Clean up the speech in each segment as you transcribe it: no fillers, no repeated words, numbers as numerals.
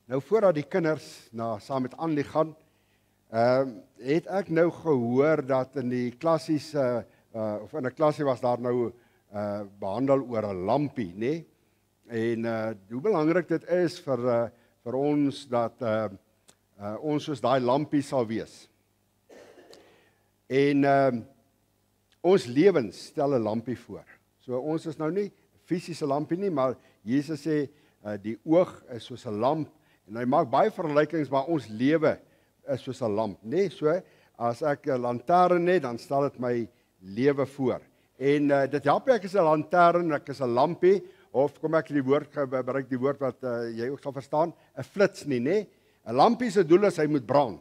Nou voordat die kinders saam met Annelie gaan, het ek nou gehoor dat in die klassies, of in 'n klasie was daar nou behandel oor 'n lampie, nê? En hoe belangrik dit is vir ons dat ons soos daai lampie sal wees. En ons lewens stel 'n lampie voor. So ons is nou nie 'n fisiese lampie nie, maar Jesus sê die oog is soos 'n lamp en hy maak baie vergelykings, maar ons lewe is soos 'n lamp, nê? So as ek 'n lantern het, dan stel dit my lewe voor. En dit help ek is 'n lantern, ek is 'n lampie, of kom ek die woord gebruik die woord wat jy ook sal verstaan, 'n flits nie, nê? 'n Lampie se doel is hy moet brand.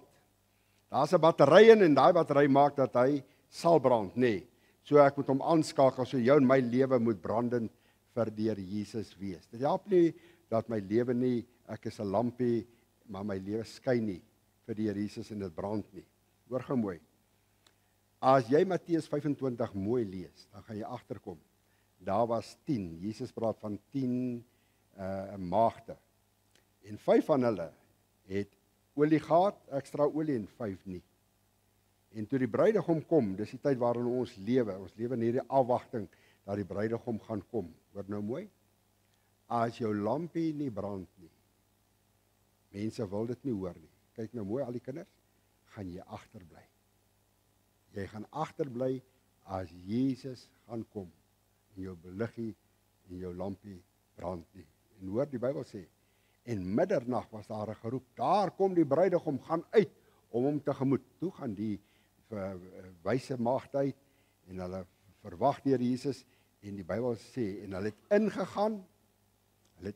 Daar's 'n battery in en daai battery maak dat hy sal brand, nê? So ek moet hom aanskakel, so jou en my lewe moet brandend vir deur Jesus wees. Dit help nie dat my lewe nie, ek is 'n lampie, maar my lewe skyn nie vir die Here Jesus en dit brand nie. Hoor gou mooi. As jy Matteus 25 mooi lees, dan gaan jy agterkom. Daar was 10. Jesus praat van 10 maagde. En 5 van hulle het olie gehad, ekstra olie, en 5 nie. En toe die bruidegom kom, dis die tyd waarin ons lewe in hierdie afwagting dat die bruidegom gaan kom. Hoor nou mooi. As jou lampie nie brand nie, mense wil dit nie hoor nie. Kyk nou mooi al die kinders, gaan jy agterbly. Jy gaan agterbly as Jesus gaan kom en jou beliggie en jou lampie brand nie. En hoor die Bybel sê, en middernag was daar 'n geroep, daar kom die bruidegom, gaan uit om hom tegemoet. Toe gaan die wyse maagde uit en hulle verwag deur Jesus en die Bybel sê, en hulle het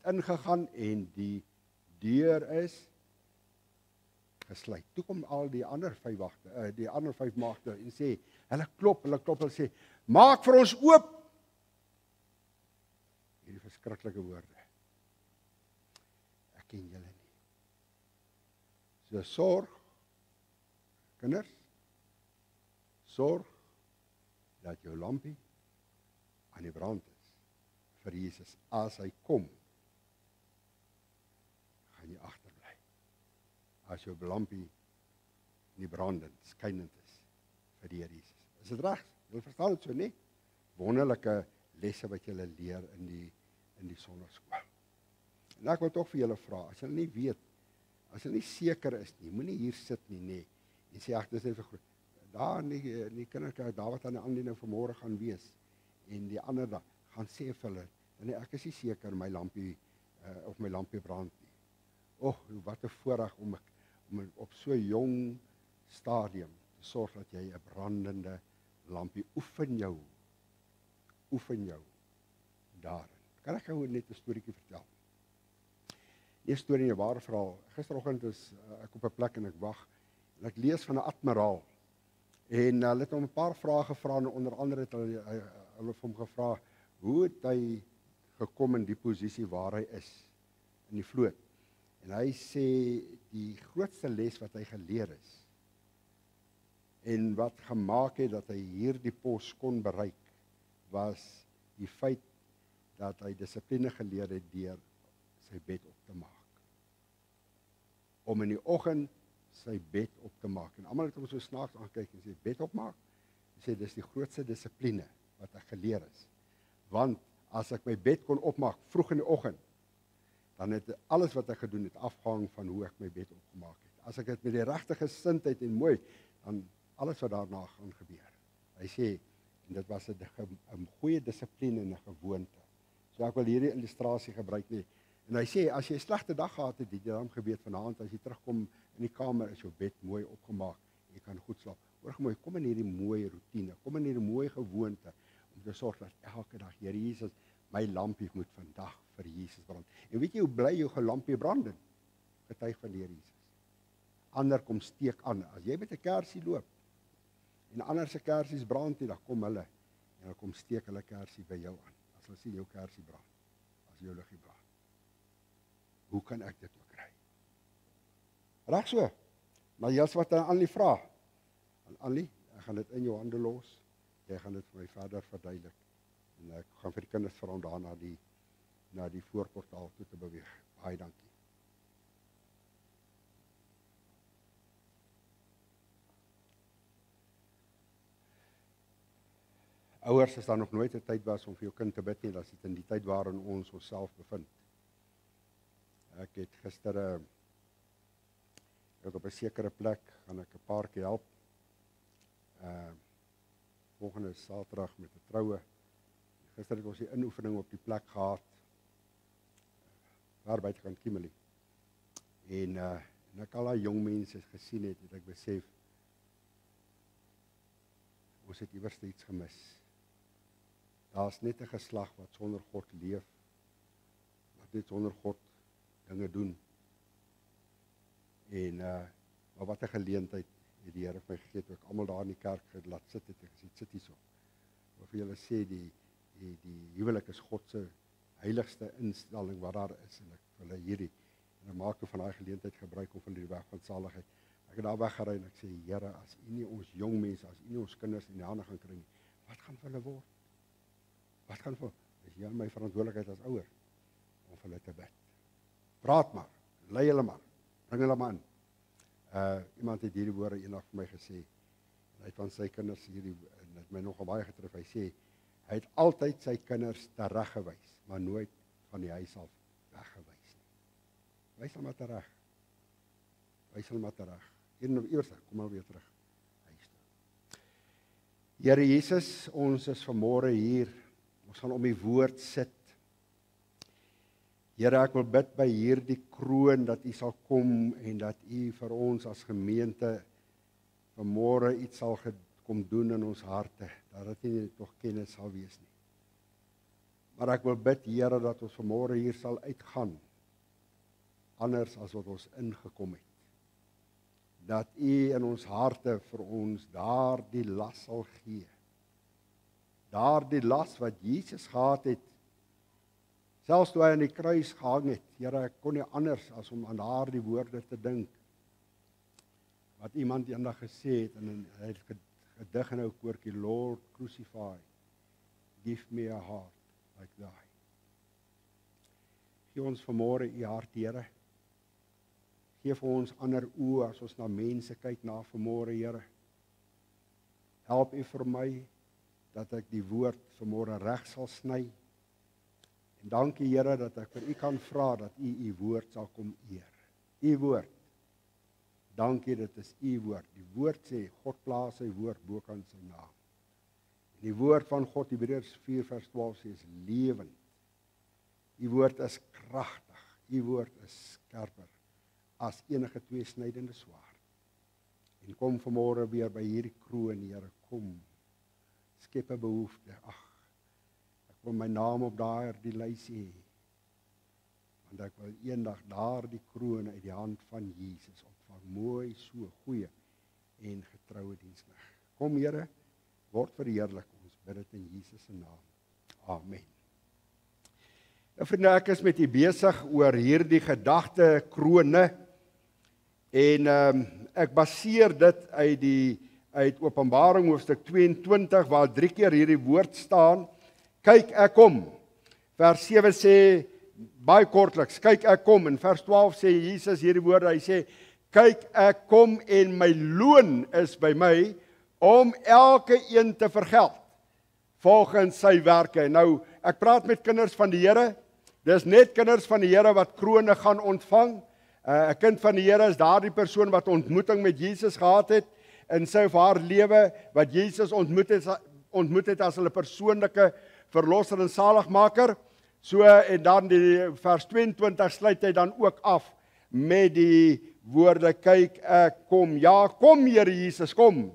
ingegaan en die deur is gesluit. Toe kom al die ander 5 maagde en sê, hulle klop, hulle sê, maak vir ons oop. Hierdie verskriklike woorde. Ek ken julle nie. So sorg, kinders, sorg dat jou lampie aan die brand is vir Jesus. As hy kom, gaan jy agterbly. As jou lampie nie brandend, skynend is vir die Here Jesus. Is dit reg? Jy verstaan dit so, nie? Wonderlike lesse wat julle leer in die sonnaskool. En ek wil tog vir julle vra, as julle nie weet, as julle nie seker is nie, moenie hier sit nie, en sê, ag, dis net vir groot. Daar in die kinderkerk, daar wat aan die aanleiding vanmôre gaan wees, en die ander dag, gaan sê vir hulle, nee, ek is nie seker my lampie, of my lampie brand nie. Wat 'n voorreg om op so jong stadium te sorg dat jy 'n brandende lampie oefen jou daarin. Kan ek gou net 'n storieetjie vertel? Die storie in 'n ware verhaal. Gisteroggend is ek op 'n plek en ek wag en ek lees van 'n admiraal. En hulle het hom 'n paar vrae gevra en onder andere het hulle vir hom gevra, hoe het hy gekom in die posisie waar hy is in die vloot? En hy sê die grootste les wat hy geleer is en wat gemaak het dat hy hierdie pos kon bereik, was die feit dat hy dissipline geleer het deur sy bed op te maak. Om in die oggend sy bed op te maak. En almal het hom so snaaks aangekyk en sê, bed opmaak? Hy sê, dis die grootste dissipline wat ek geleer is. Want as ek my bed kon opmaak vroeg in die oggend, dan het alles wat ek gedoen het afhang van hoe ek my bed opgemaak het. As ek dit met die regte gesindheid en mooi, dan alles wat daarna gaan gebeur. Hy sê, en dit was 'n goeie dissipline en 'n gewoonte. So ek wil hierdie illustrasie gebruik nie. En hy sê, as jy 'n slegte dag gehad het, het jy dan gebeur vanaand, as jy terugkom in die kamer, is jou bed mooi opgemaak, jy kan goed slaap. Hoor mooi, kom in hierdie mooi roetine, kom in hierdie mooi gewoonte, om te sorg dat elke dag, Here Jesus, my lampie moet vandag vir Jesus brand. En weet jy hoe bly jou lampie brand? Getuig van die Here Jesus. Ander kom steek aan. As jy met 'n kersie loop, en ander se kersies brand nie, dan kom hulle, en hulle kom steek hulle kersie by jou aan. As hulle sien jou kersie brand, as jou liggie brand. Hoe kan ek dit ook kry? Reg so. Maar jy's wat aan Annelie vra. Annelie, ek gaan dit in jou hande los. Jy gaan dit vir my verder verduidelik. En ek gaan vir die kinders vra om daar na die voorportaal toe te beweeg. Baie dankie. ouers, as daar nog nooit 'n tyd was om vir jou kind te bid nie, dat dit in die tyd waarin ons onsself bevind. Ek het gister op 'n sekere plek, gaan ek 'n paartjie help. Volgende Saterdag met 'n troue. Gister het ons die inoefening op die plek gehad, daar buitekant Kimberley. En ek al daai jong mense gesien het ek besef, ons het iewers iets gemis. Daar's net 'n geslag wat sonder God leef, wat net sonder God dinge doen. En maar wat 'n geleentheid het die Here vir my gegee, toe ek almal daar in die kerk laat sit het, ek gesê, sit hierso. Wat vir julle sê, die huwelik is God se heiligste instelling wat daar is, en ek hulle hierdie, en ek maak van daai geleentheid gebruik om van die weg van saligheid. Ek het daar weggery en ek sê, Here, as U nie ons jong mense, as U nie ons kinders in die hande gaan kry nie, wat gaan vir hulle word? Wat gaan vir? Dis jy my verantwoordelikheid as ouer om vir hulle te bid. Praat maar, lei hulle maar, bring hulle maar in. Iemand het hierdie woorde eendag vir my gesê, en hy het van sy kinders hierdie, en het my nogal baie getref, hy sê, hy het altyd sy kinders tereggewys, maar nooit van die huis af weggewys nie. Wys hulle maar terug. Wys hulle maar terug. Eerste, kom maar weer terug. Huis toe. Here Jesus, ons is vanmôre hier. Ons gaan om die woord sit. Here, ek wil bid by hierdie kroon dat U sal kom en dat U vir ons as gemeente vanmôre iets sal kom doen in ons harte, dat dit nie nog kennis sal wees nie. Maar ek wil bid, Here, dat ons vanmôre hier sal uitgaan, anders as wat ons ingekom het. Dat U in ons harte vir ons daardie las sal gee. Daardie las wat Jesus gehad het, selfs toe hy aan die kruis gehang het. Here, ek kon nie anders as om aan daardie woorde te dink, wat iemand eendag gesê het, en hy het gedig in 'n koortjie, Lord, crucify, give me a heart like thy. Gee ons vanmôre U hart, Here. Gee vir ons ander oë as ons na mense kyk na vanmôre, Here. Help U vir my dat ek die woord vanmôre reg sal sny. En dankie, Here, dat ek vir U kan vra dat U woord sal kom eer. U woord. Dankie, dit is U woord. Die woord sê, God plaas sy woord bo kan sy naam. En die woord van God, Hebreërs 4:12 sê, is lewend. U woord is kragtig. U woord is skerper as enige tweesnydende swaard. En kom vanmôre weer by hierdie kroon, Here, kom. Skep 'n behoefte. Ek wil my naam op daardie lys hê. Want ek wil eendag daardie kroon uit die hand van Jesus ontvang. Mooi, so goeie en getroue diensknegt. Kom, Here, word verheerlik. Ons bid dit in Jesus se naam. Amen. Nou vriende, ek is met U besig oor hierdie gedagte krone. En ek baseer dit uit Openbaring hoofstuk 22, waar 3 keer hierdie woord staan. Kyk, ek kom. Vers 7 sê, baie kortliks, kyk, ek kom. En vers 12 sê Jesus hierdie woorde, hy sê, kyk, ek kom en my loon is by my, om elke een te vergeld, volgens sy werke. Nou, ek praat met kinders van die Here. Dis net kinders van die Here wat krone gaan ontvang. 'n Kind van die Here is daardie persoon wat ontmoeting met Jesus gehad het in sy of haar lewe, wat Jesus ontmoet het as hulle persoonlike verlosser en saligmaker. So, en dan die vers 22 sluit hy dan ook af met die woorde, kyk, ek kom. Ja, kom, Here Jesus, kom.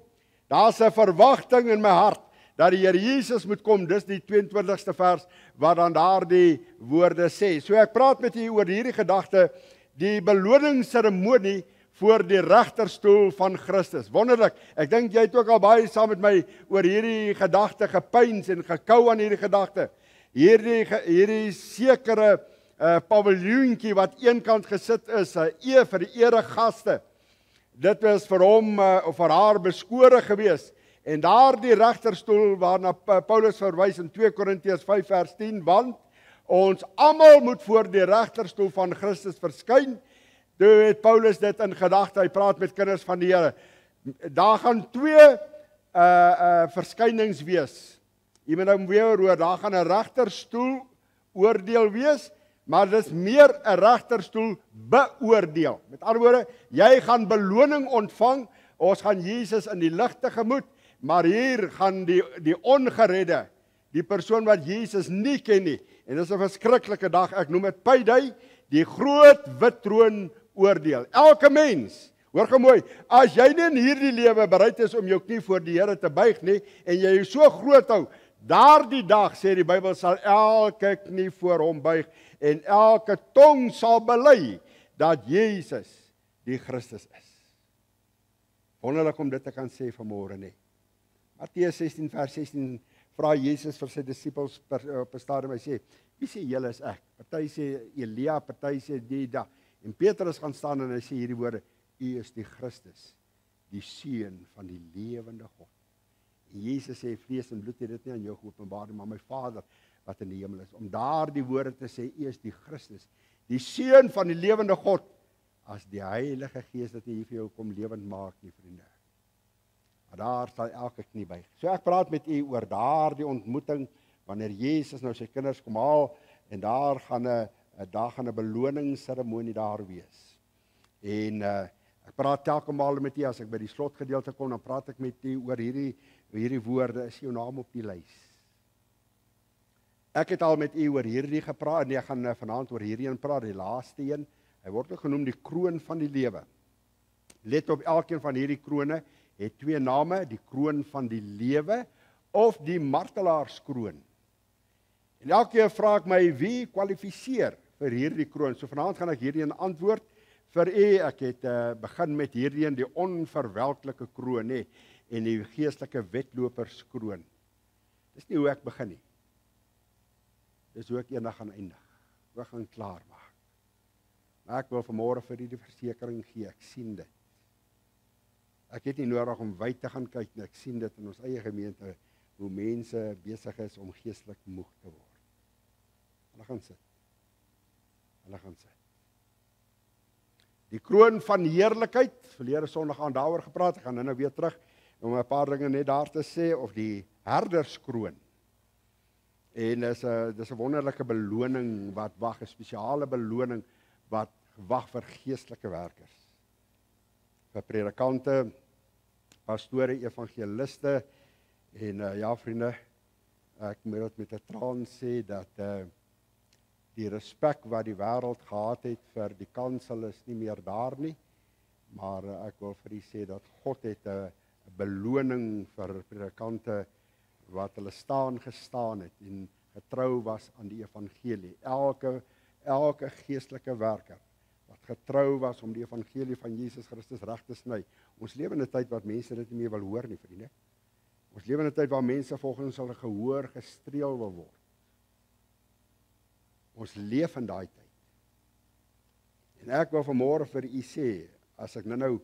Daar's 'n verwagting in my hart dat die Here Jesus moet kom. Dis die 22ste vers wat dan daardie woorde sê. So ek praat met u oor hierdie gedagte, die beloningsseremonie voor die regterstoel van Christus. Wonderlik. Ek dink jy het ook al baie saam met my oor hierdie gedagte gepeins en gekou aan hierdie gedagte. Hierdie sekere paviljoentjie wat eenkant gesit is, vir die eregaste. Dit was vir hom of vir haar beskore gewees. En daardie regterstoel waarna Paulus verwys in 2 Korintiërs 5 vers 10, want ons almal moet voor die regterstoel van Christus verskyn. Toe het Paulus dit in gedagte, hy praat met kinders van die Here. Daar gaan 2 verskynings wees. Jy moet nou weer hoor, daar gaan 'n regterstoel oordeel wees, maar dis meer 'n regterstoel beoordeel. Met ander woorde, jy gaan beloning ontvang, ons gaan Jesus in die lig tegemoet, maar hier gaan die ongeredde, die persoon wat Jesus nie ken nie, en dis 'n verskriklike dag, ek noem dit Payday, die groot wit troon oordeel. Elke mens, hoor gou mooi, as jy nie in hierdie lewe bereid is om jou knie voor die Here te buig nie, en jy is so groot hou, daardie dag, sê die Bybel, sal elke knie voor hom buig, en elke tong sal bely, dat Jesus die Christus is. Wonderlik om dit te kan sê vanmôre, nee. Matteus 16 vers 16 vra Jesus vir sy disippels op 'n stadium, hy sê, wie sê julle is ek? Party sê Elia, party sê Dida. En Petrus gaan staan en hy sê hierdie woorde, U is die Christus, die Seun van die lewende God. En Jesus sê, vlees en bloed het dit nie aan jou geopenbaar nie, maar my Vader wat in die hemel is. Om daardie woorde te sê, U is die Christus, die Seun van die lewende God, as die Heilige Gees dat hy hier vir jou kom lewend maak, nie vriende. Maar daar sal elke knie buig. So ek praat met u oor daardie ontmoeting, wanneer Jesus nou sy kinders kom haal, en daar gaan 'n beloningsseremonie daar wees. En ek praat telke male met u, as ek by die slotgedeelte kom, dan praat ek met u oor hierdie woorde, is jou naam op die lys. Ek het al met u oor hierdie gepraat, en ek gaan vanaand oor hierdie een praat, die laaste een. Hy word ook genoem die kroon van die lewe. Let op, elkeen van hierdie krone het twee name, die kroon van die lewe of die martelaarskroon. En elke keer vra ek my, wie kwalifiseer vir hierdie kroon? So vanaand gaan ek hierdie een antwoord vir u. Ek het begin met hierdie een, die onverwelklike kroon, en die geestelike wedloperskroon. Dis nie hoe ek begin nie. Dis hoe ek eendag gaan eindig. Hoe ek gaan klaar maak. Maar ek wil vanmôre vir u die versekering gee, ek sien dit. Ek het nie nodig om wyd te gaan kyk nie, ek sien dit in ons eie gemeente, hoe mense besig is om geestelik moeg te word. Hulle gaan sit. Hulle gaan sit. Die kroon van heerlikheid, verlede Sondag aan daaroor gepraat, ek gaan nou weer terug, om 'n paar dinge net daar te sê, of die herderskroon. En dis 'n wonderlike beloning wat wag, 'n spesiale beloning wat wag vir geestelike werkers. Vir predikante, pastore, evangeliste, en ja vriende, ek moet dit met 'n traan sê, dat die respek wat die wêreld gehad het vir die kansel is nie meer daar nie, maar ek wil vir u sê dat God het 'n beloning vir predikante wat hulle gestaan het en getrou was aan die evangelie. Elke geestelike werker wat getrou was om die evangelie van Jesus Christus reg te sny. Ons lewe in 'n tyd wat mense dit nie meer wil hoor nie, vriende. Ons lewe in 'n tyd waar mense volgens hulle gehoor gestreel wil word. Ons leef in daai tyd. En ek wil vanmôre vir u sê, as ek nou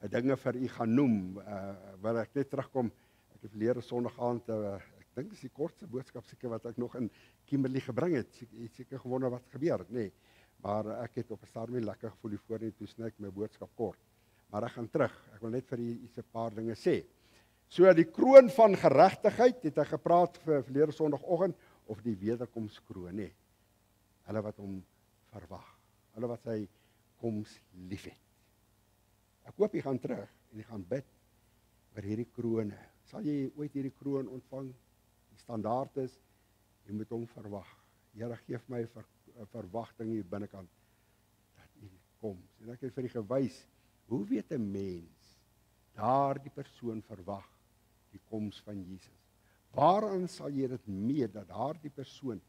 dinge vir u gaan noem, wil ek net terugkom. Ek het verlede Sondag aand, ek dink dis die kortste boodskap seker wat ek nog in Kimberley gebring het. Ek het seker gewonder wat gebeur het, nee. Maar ek het op 'n stadium lekker gevoel hier voor en toe sny ek my boodskap kort. Maar ek gaan terug. Ek wil net vir u iets 'n paar dinge sê. So die kroon van geregtigheid het hy gepraat vir verlede Sondagoggend, of die wederkomskroon, nee. Hulle wat hom verwag. Hulle wat sy koms liefhet. Ek hoop jy gaan terug en jy gaan bid vir hierdie krone. Sal jy ooit hierdie kroon ontvang? Die standaard is, jy moet hom verwag. Here, gee my 'n verwagting hier binnekant dat u kom. En ek het vir u gewys, hoe weet 'n mens daardie persoon verwag die koms van Jesus? Waaraan sal jy dit meet dat daardie persoon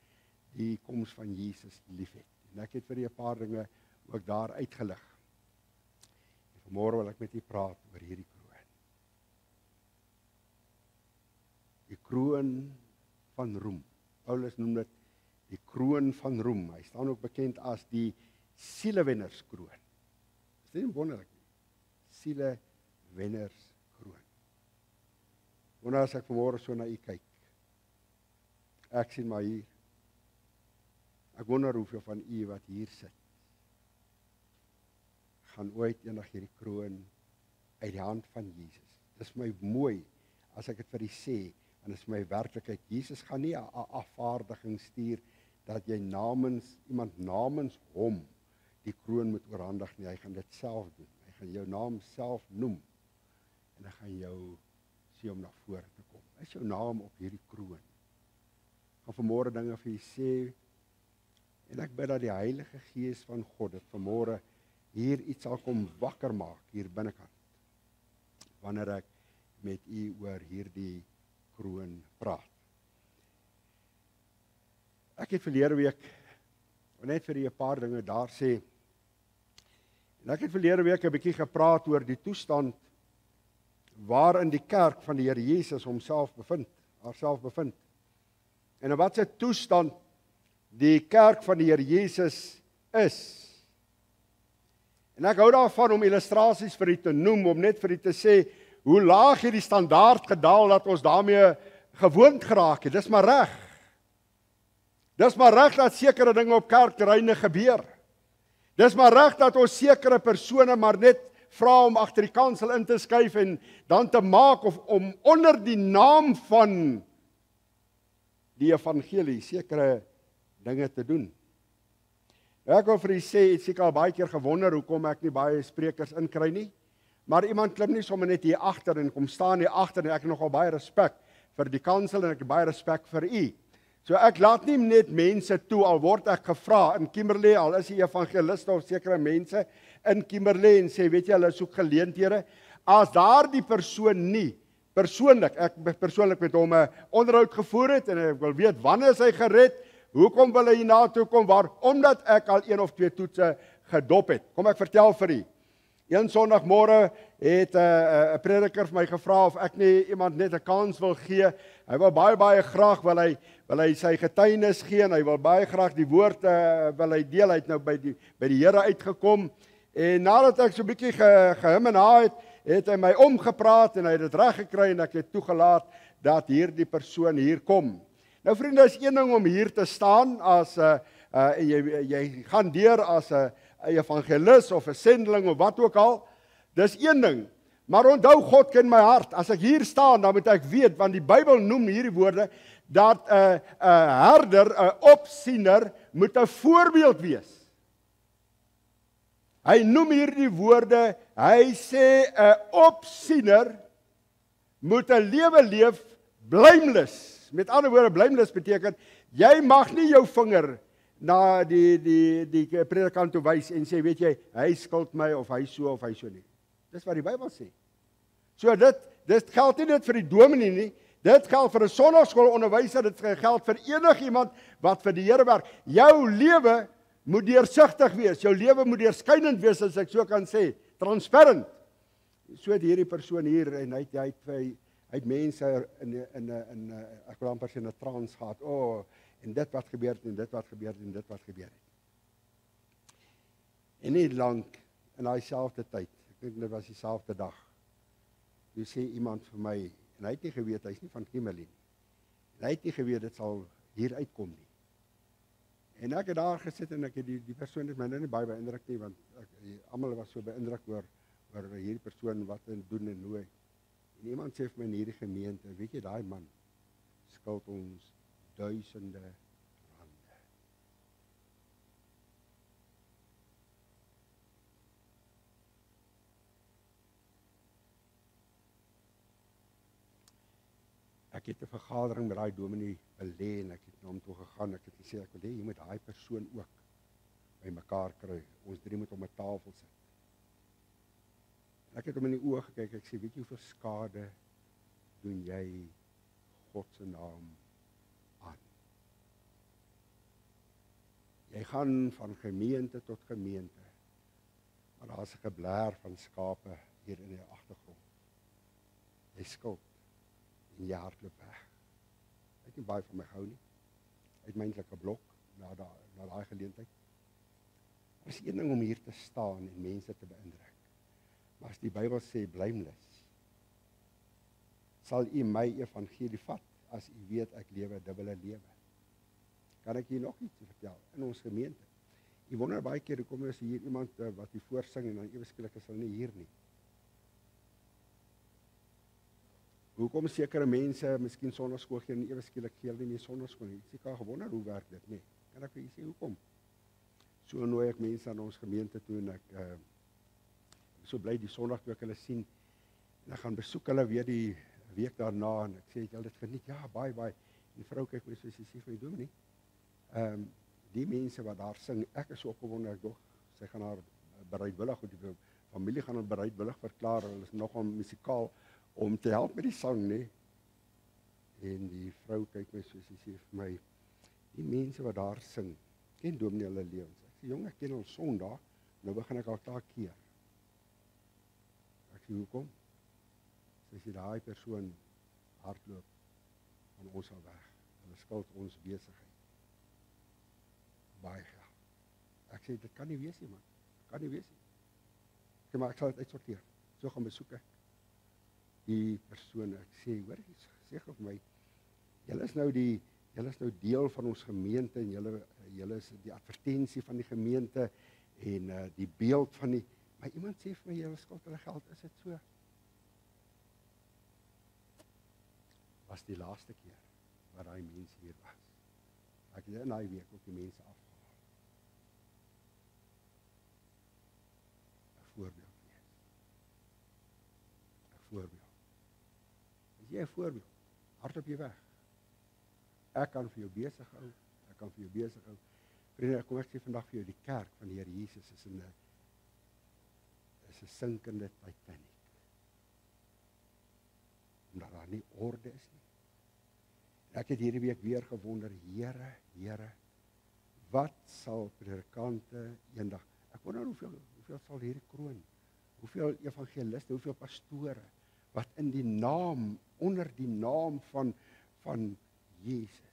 die koms van Jesus liefhet? En ek het vir u 'n paar dinge ook daar uitgelig. En vanmôre wil ek met u praat oor hierdie kroon. Die kroon van roem. Paulus noem dit die kroon van roem. Hy staan ook bekend as die sielewennerskroon. Is dit nie wonderlik nie? Sielewennerskroon. Wanneer as ek vanmôre so na u kyk, ek sien maar hier. Ek wonder hoeveel van u wat hier sit, gaan ooit eendag hierdie kroon uit die hand van Jesus. Dis my mooi as ek dit vir u sê, en dit is my werklikheid. Jesus gaan nie 'n afvaardiging stuur dat jy iemand namens hom die kroon moet oorhandig nie. Hy gaan dit self doen. Hy gaan jou naam self noem en hy gaan jou sê om na vore te kom. Is jou naam op hierdie kroon. Ek gaan vanmôre dinge vir u sê en ek bid dat die Heilige Gees van God dit vanmôre hier iets sal kom wakker maak hier binnekant. Wanneer ek met u oor hierdie kroon praat. Ek het verlede week net vir u 'n paar dinge daar sê. En ek het verlede week 'n bietjie gepraat oor die toestand waarin die kerk van die Here Jesus haarself bevind. En in watter toestand die kerk van die Here Jesus is. En ek hou daarvan om illustrasies vir u te noem, om net vir u te sê hoe laag hierdie standaard gedaal dat ons daarmee gewoond geraak het. Dis maar reg. Dis maar reg dat sekere dinge op kerkterreine gebeur. Dis maar reg dat ons sekere persone maar net vra om agter die kansel in te skuif en dan te maak of om onder die naam van die evangelie sekere dinge te doen. Ek wil vir u sê, ek seker al baie keer gewonder hoekom ek nie baie sprekers inkry nie. Maar iemand klim nie sommer net hier agter en kom staan hier agter en ek het nogal baie respek vir die kansel en ek het baie respek vir u. So ek laat nie net mense toe al word ek gevra in Kimberley, al is die evangeliste of sekere mense in Kimberley en sê weet jy hulle soek geleenthede. As daardie persoon nie ek persoonlik met hom 'n onderhoud gevoer het en ek wil weet wanneer is hy gered? Hoekom wil hy hiernatoe kom? Omdat ek al 1 of 2 toetse gedop het. Kom ek vertel vir u. Een Sondagmôre het 'n prediker vir my gevra of ek nie iemand net 'n kans wil gee. Hy wil baie graag wil hy sy getuienis gee en hy wil baie graag die woord wil hy deel. Hy het nou by die Here uitgekom en nadat ek so 'n bietjie gehim en ha het hy my omgepraat en hy het dit reg gekry en ek het toegelaat dat hierdie persoon hier kom. Nou vriende, is een ding om hier te staan as jy gaan deur as 'n evangelis of 'n sendeling of wat ook al. Dis een ding. Maar onthou, God ken my hart. As ek hier staan, dan moet ek weet, want die Bybel noem hierdie woorde dat 'n herder, 'n opsiener moet 'n voorbeeld wees. Hy noem hierdie woorde, hy sê 'n opsiener moet 'n lewe leef blameless. Met ander woorde, blameless beteken jy mag nie jou vinger na die predikant toe wys en sê weet jy, hy skuld my of hy so nie. Dis wat die Bybel sê. So dit geld nie net vir die dominee nie, dit geld vir 'n sonnaarskoolonderwyser, dit geld vir enigiemand wat vir die Here werk. Jou lewe moet deursigtig wees, jou lewe moet deurskynend wees as ek so kan sê, transparant. So het hierdie persoon hier en hy het mense ek wil amper sê 'n trance gehad. En dit wat gebeur het en dit wat gebeur het en dit wat gebeur het. En nie lank in daai selfde tyd, ek dink dit was dieselfde dag. Toe sê iemand vir my en hy het nie geweet hy's nie van Kimberley nie. En hy het nie geweet dit sal hier uitkom nie. En ek het daar gesit en ek het die persoon het my nou nie baie beïndruk nie want almal was so beïndruk oor hierdie persoon wat hy doen en hoe. En iemand sê vir my in hierdie gemeente, weet jy daai man skuld ons duisende rande. Ek het 'n vergadering met daai dominee belê en ek het na hom toe gegaan. Ek het gesê ek wil hê jy moet daai persoon ook by mekaar kry. Ons drie moet om 'n tafel sit. En ek het hom in die oë gekyk. Ek sê weet jy hoeveel skade doen jy God se naam aan? Jy gaan van gemeente tot gemeente. Maar daar's 'n geblaar van skape hier in die agtergrond. Jy skuld en jy hardloop weg. Hy het nie baie van my gehou nie. Hy het my eintlik 'n blok na daai geleentheid. Er is een ding om hier te staan en mense te beïndruk. Maar as die Bybel sê blameless, sal u my evangelie vat as u weet ek lewe 'n dubbele lewe. Kan ek hier nog iets vertel in ons gemeente? U wonder baie keer hoekom is hier iemand wat die voorsing en dan ewe skielik is hulle nie hier nie. Hoekom sekere mense miskien sonnaarskool gee en ewe skielik gee hulle nie meer sonnaarskool nie? Ek het gewonder hoe werk dit nie. Kan ek vir julle sê hoekom? So nooi ek mense aan ons gemeente toe en ek so bly die Sondag toe ek hulle sien en ek gaan besoek hulle weer die week daarna en ek sê het julle dit geniet? Ja, baie. En die vrou kyk my so sy sê vir my Dominee, die mense wat daar sing, ek is so opgewonde ek dog sy gaan haar bereidwillig die familie gaan hulle bereidwillig verklaar, hulle is nogal musikaal om te help met die sang, nee. En die vrou kyk my so sy sê vir my, die mense wat daar sing, ken Dominee hulle lewens. Ek sê jong, ek ken al Sondag, nou begin ek al klaar keer. Ek sê hoekom? Sy sê daai persoon hardloop van ons al weg. Hulle skuld ons besigheid. Baie geld. Ek sê dit kan nie wees nie man. Kan nie wees nie. Maar ek sal dit uitsorteer. So gaan besoek ek die persoon. Ek sê, hoor, sê vir my, julle is nou deel van ons gemeente en julle is die advertensie van die gemeente en die beeld van die, maar iemand sê vir my, julle skuld hulle geld, is dit so? Was die laaste keer wat daai mense hier was. Ek het in daai week ook die mense afgehaal. 'n voorbeeld wees. 'n voorbeeld. Is jy 'n voorbeeld? Hardop jy weg. Ek kan vir jou besig hou. Vriende, kom ek sê vandag vir jou, die kerk van die Here Jesus is 'n sinkende Titanic. Omdat daar nie orde is nie. Ek het hierdie week weer gewonder, Here, wat sal predikante eendag, ek wonder hoeveel sal hierdie kroon, hoeveel evangeliste, hoeveel pastore, wat in die naam, onder die naam van Jesus,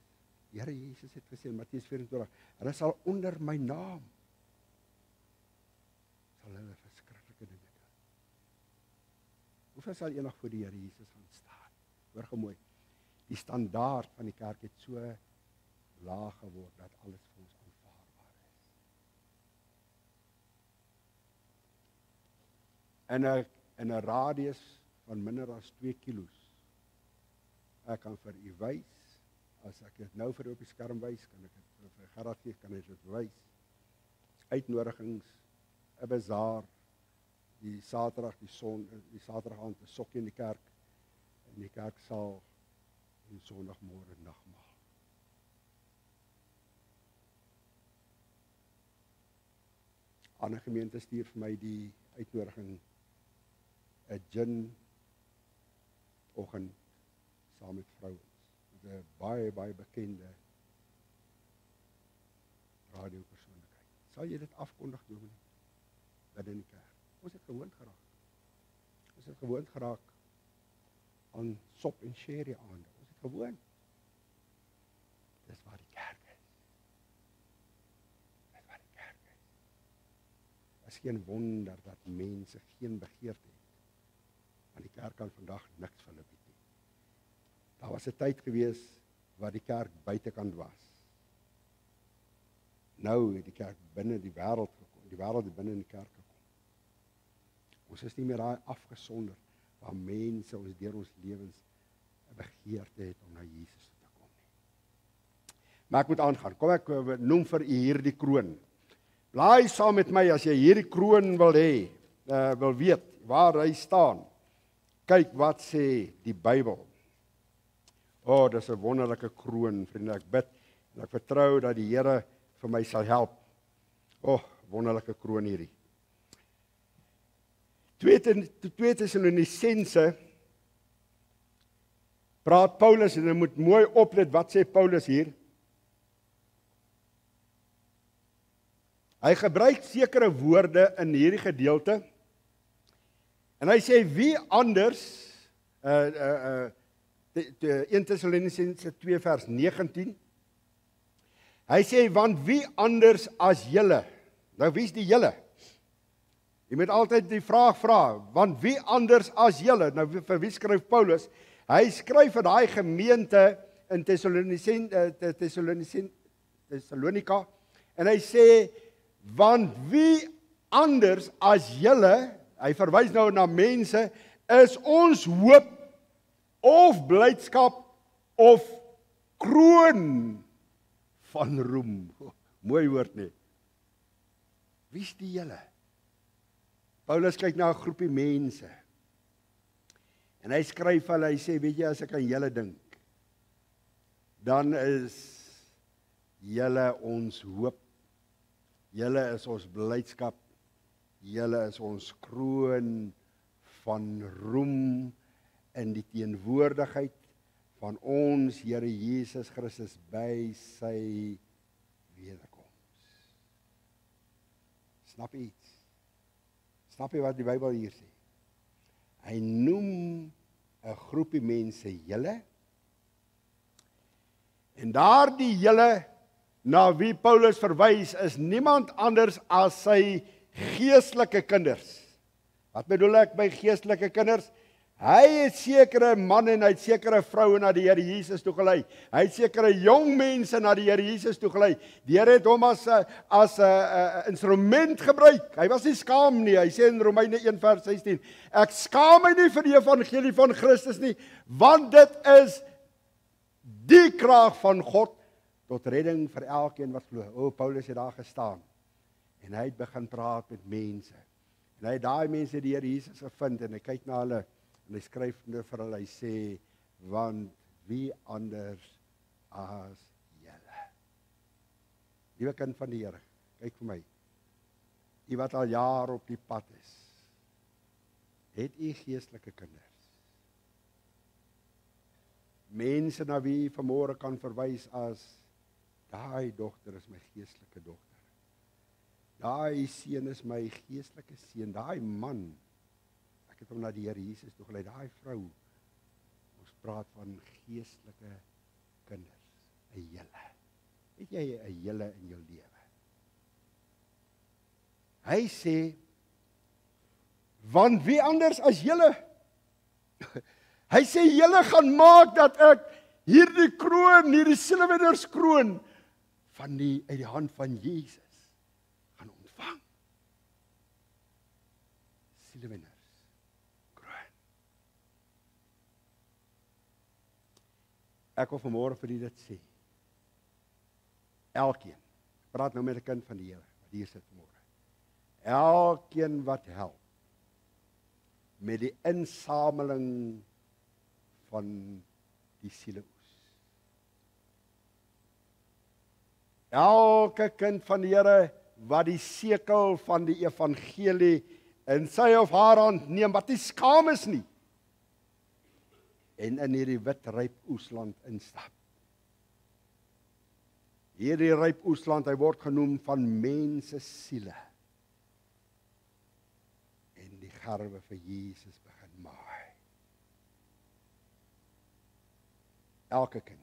Here Jesus het gesê in Matteus 24, hulle sal onder my naam, sal hulle verskriklike dinge doen. Hoeveel sal eendag voor die Here Jesus gaan staan? Hoor gemooi, die standaard van die kerk het so laag geword, dat alles vir ons aanvaarbaar is. In 'n radius van minder as 2 kilos, ek kan vir u wys, as ek dit nou vir u op die skerm wys, kan ek dit vir Gerard gee, kan ek dit wys, uitnodigings, 'n bazaar, die Saterdag aand 'n sokkie in die kerk, in die kerksaal, en Sondagmôre nagmaal. Ander gemeente stuur vir my die uitnodiging, 'n gin oggend saam met vrouens. Dit is 'n baie bekende radiopersoonlikheid. Sal jy dit afkondig, Dominee? Binne in die kerk. Ons het gewoond geraak aan sop en sherry aande. Ons het gewoond. Dis waar die kerk is. Is geen wonder dat mense geen begeerte het. Want die kerk kan vandag niks vir hulle bied nie. Daar was 'n tyd gewees waar die kerk buitekant was. Nou het die kerk binne die wêreld gekom. Die wêreld het binne in die kerk gekom. Ons is nie meer daai afgesonder waar mense ons deur ons lewens 'n begeerte het om na Jesus te kom nie. Maar ek moet aangaan. Kom ek noem vir u hierdie kroon. Blaai saam met my as jy hierdie kroon wil hê, wil weet waar hy staan. Kyk wat sê die Bybel. Dis 'n wonderlike kroon, vriende. Ek bid en ek vertrou dat die Here vir my sal help. Wonderlike kroon hierdie. 2 Tessalonisense praat Paulus, en jy moet mooi oplet, wat sê Paulus hier? Hy gebruik sekere woorde in hierdie gedeelte, en hy sê, wie anders, 1 Tessalonisense 2 vers 19, hy sê, want wie anders as julle? Nou wie is die julle? Jy moet altyd die vraag vra, want wie anders as julle? Nou vir wie skryf Paulus? Hy skryf vir daai gemeente in Thessalonika, en hy sê, want wie anders as julle, hy verwys nou na mense, is ons hoop of blydskap of kroon van roem. Mooi woord nie. Wie is die julle? Paulus kyk na 'n groepie mense. En hy skryf hulle, hy sê, weet jy, as ek aan julle dink, dan is julle ons hoop, julle is ons blydskap, julle is ons kroon van roem in die teenwoordigheid van ons Here Jesus Christus by sy wederkoms. Snap jy iets? Snap jy wat die Bybel hier sê? Hy noem 'n groepie mense julle, en daardie julle na wie Paulus verwys is niemand anders as sy geestelike kinders. Wat bedoel ek by geestelike kinders? Hy het sekere manne en hy het sekere vroue na die Here Jesus toe gelei. Hy het sekere jong mense na die Here Jesus toe gelei. Die Here het hom as 'n instrument gebruik. Hy was nie skaam nie. Hy sê in Romeine 1 vers 16, ek skaam my nie vir die evangelie van Christus nie, want dit is die krag van God tot redding vir elkeen wat glo. Paulus het daar gestaan en hy het begin praat met mense. En hy het daai mense die Here Jesus gevind en hy kyk na hulle en hy skryf vir hulle, hy sê, want wie anders as julle. Liewe kind van die Here, kyk vir my. U wat al jaar op die pad is, het u geestelike kinders. Mense na wie vanmôre kan verwys as, daai dogter is my geestelike dogter. Daai seun is my geestelike seun, daai man, ek het hom na die Here Jesus toe gelei, daai vrou, ons praat van geestelike kinders, 'n julle. Het jy 'n julle in jou lewe? Hy sê, want wie anders as julle? Hy sê, julle gaan maak dat ek hierdie kroon, hierdie silwerderskroon, uit die hand van Jesus gaan ontvang. Silwerderskroon. Ek wil vanmôre vir u dit sê. Elkeen, praat nou met 'n kind van die Here, wat hier sit vanmôre. Elkeen wat help met die insameling van die sieleoes. Elke kind van die Here wat die sekel van die evangelie in sy of haar hand neem, wat nie skaam is nie, en in hierdie wit ryp oesland instap. Hierdie ryp oesland, hy word genoem van mense siele. En die garwe vir Jesus begin maai. Elke kind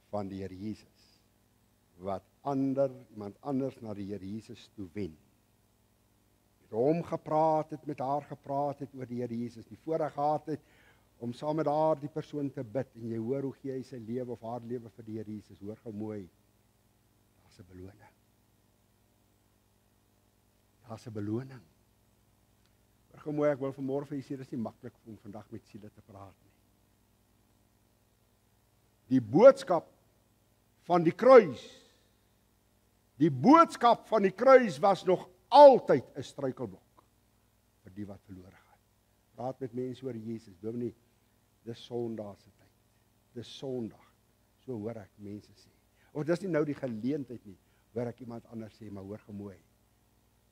van die Here Jesus wat iemand anders na die Here Jesus toe wen. Met hom gepraat het, met haar gepraat het oor die Here Jesus, die voorreg gehad het om saam met haar die persoon te bid, en jy hoor hoe gee hy sy lewe of haar lewe vir die Here Jesus, hoor gou mooi, daar's 'n beloning. Daar's 'n beloning. Hoor gou mooi, ek wil vanmôre vir julle sê, dit is nie maklik om vandag met siele te praat nie. Die boodskap van die kruis, die boodskap van die kruis was nog altyd 'n struikelblok vir die wat verlore gaan. Praat met mense oor Jesus, dominee, dis Sondag se tyd. Dis Sondag. So hoor ek mense sê. Of dis nie nou die geleentheid nie, hoor ek iemand anders sê, maar hoor gemooi.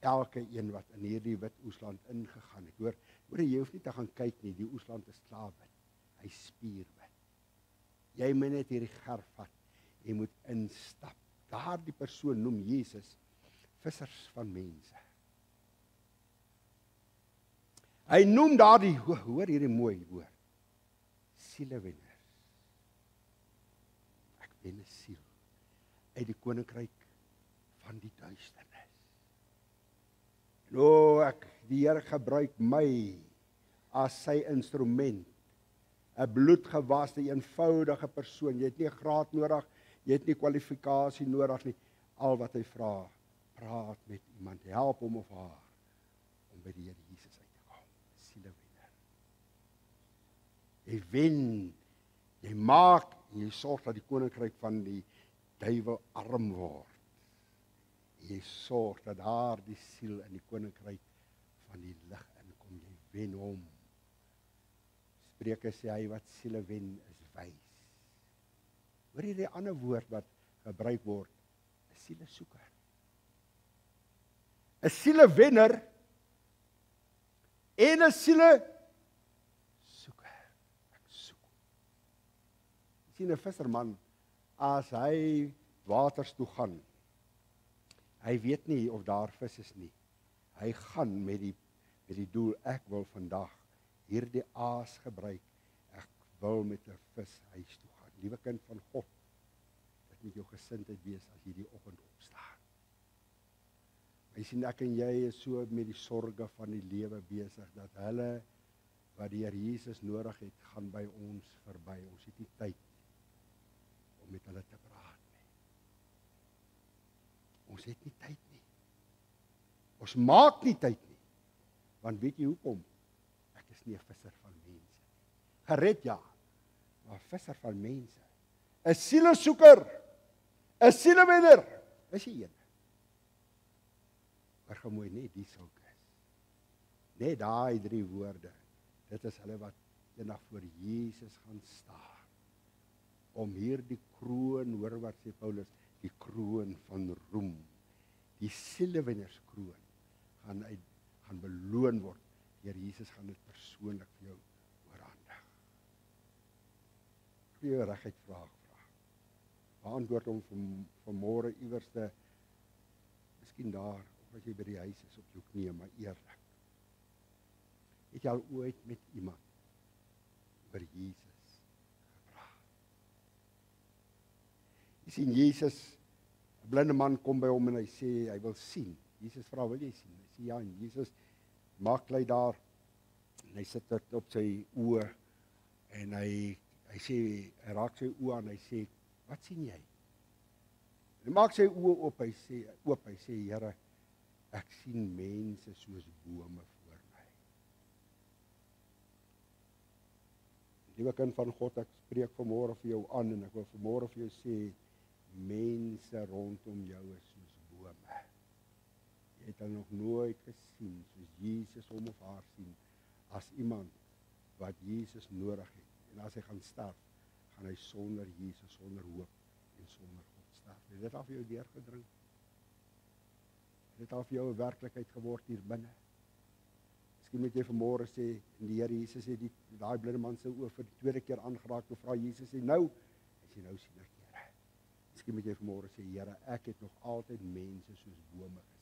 Elke een wat in hierdie wit oesland ingegaan het, hoor jy hoef nie te gaan kyk nie, die oesland is klaar wit. Hy spierwit. Jy moet net hierdie gerf vat. Jy moet instap. Daardie persoon noem Jesus vissers van mense. Hy noem daardie, hoor hierdie mooi woord, sielewenners. Ek wen 'n siel uit die koninkryk van die duisternis. Die Here gebruik my as sy instrument, 'n bloedgewaste, eenvoudige persoon. Jy het nie 'n graad nodig, jy het nie kwalifikasie nodig nie. Al wat hy vra, praat met iemand, help hom of haar om by die Here Jesus uit te kom. Sielewenner. Jy wen, jy maak en jy sorg dat die koninkryk van die duiwel arm word. Jy sorg dat daar die siel in die koninkryk van die lig inkom. Jy wen hom. Spreuke sê hy wat siele wen is wys. Hoor jy die ander woord wat gebruik word? 'n Sielesoeker. 'n Sielewenner en 'n sielesoeker. Ek soek. Jy sien 'n visserman as hy waters toe gaan. Hy weet nie of daar vis is nie. Hy gaan met die doel, ek wil vandag hierdie aas gebruik. Ek wil met 'n vis huis toe gaan. Liewe kind van God, dit moet jou gesindheid wees as jy die oggend opstaan. Jy sien ek en jy is so met die sorge van die lewe besig dat hulle wat die Here Jesus nodig het, gaan by ons verby. Ons het nie tyd om met hulle te praat nie. Ons het nie tyd nie. Ons maak nie tyd nie. Want weet jy hoekom? Ek is nie 'n visser van mense nie. Gered ja, maar visser van mense. 'n Sielesoeker, 'n sielewenner, is die een. Maar gemooi net die sulke is. Net daai 3 woorde, dit is hulle wat eendag voor Jesus gaan staan. Om hierdie kroon, hoor wat sê Paulus, die kroon van roem, die sielewennerskroon, gaan beloon word. Heer Jesus gaan dit persoonlik vir jou oorhandig. Ek wil jou reguit vraag. Beantwoord hom vanmôre iewerste, miskien daar, of as jy by die huis is op jou knieë, maar eerlik. Het jy al ooit met iemand oor Jesus gepraat? Jy sien Jesus, 'n blinde man kom by hom en hy sê hy wil sien. Jesus vra, wil jy sien? Hy sê ja, en Jesus maak klei daar en hy sit dit op sy oë en hy sê, hy raak sy oë aan, hy sê, wat sien jy? Hy maak sy oë oop, hy sê, Here, ek sien mense soos bome voor my. Liewe kind van God, ek spreek vanmôre vir jou aan en ek wil vanmôre vir jou sê, mense rondom jou is soos bome. Jy het hulle nog nooit gesien, soos Jesus hom of haar sien, as iemand wat Jesus nodig het. En as hy gaan sterf, gaan hy sonder Jesus, sonder hoop en sonder God sterf. Het dit al vir jou deurgedring? Het dit al vir jou 'n werklikheid geword hier binne? Miskien moet jy vanmôre sê, en die Here Jesus het daai blinde man se oë vir die tweede keer aangeraak, toe vra Jesus sê, nou? Hy sê, nou sien ek, Here. Miskien moet jy vanmôre sê, Here, ek het nog altyd mense soos bome gesien.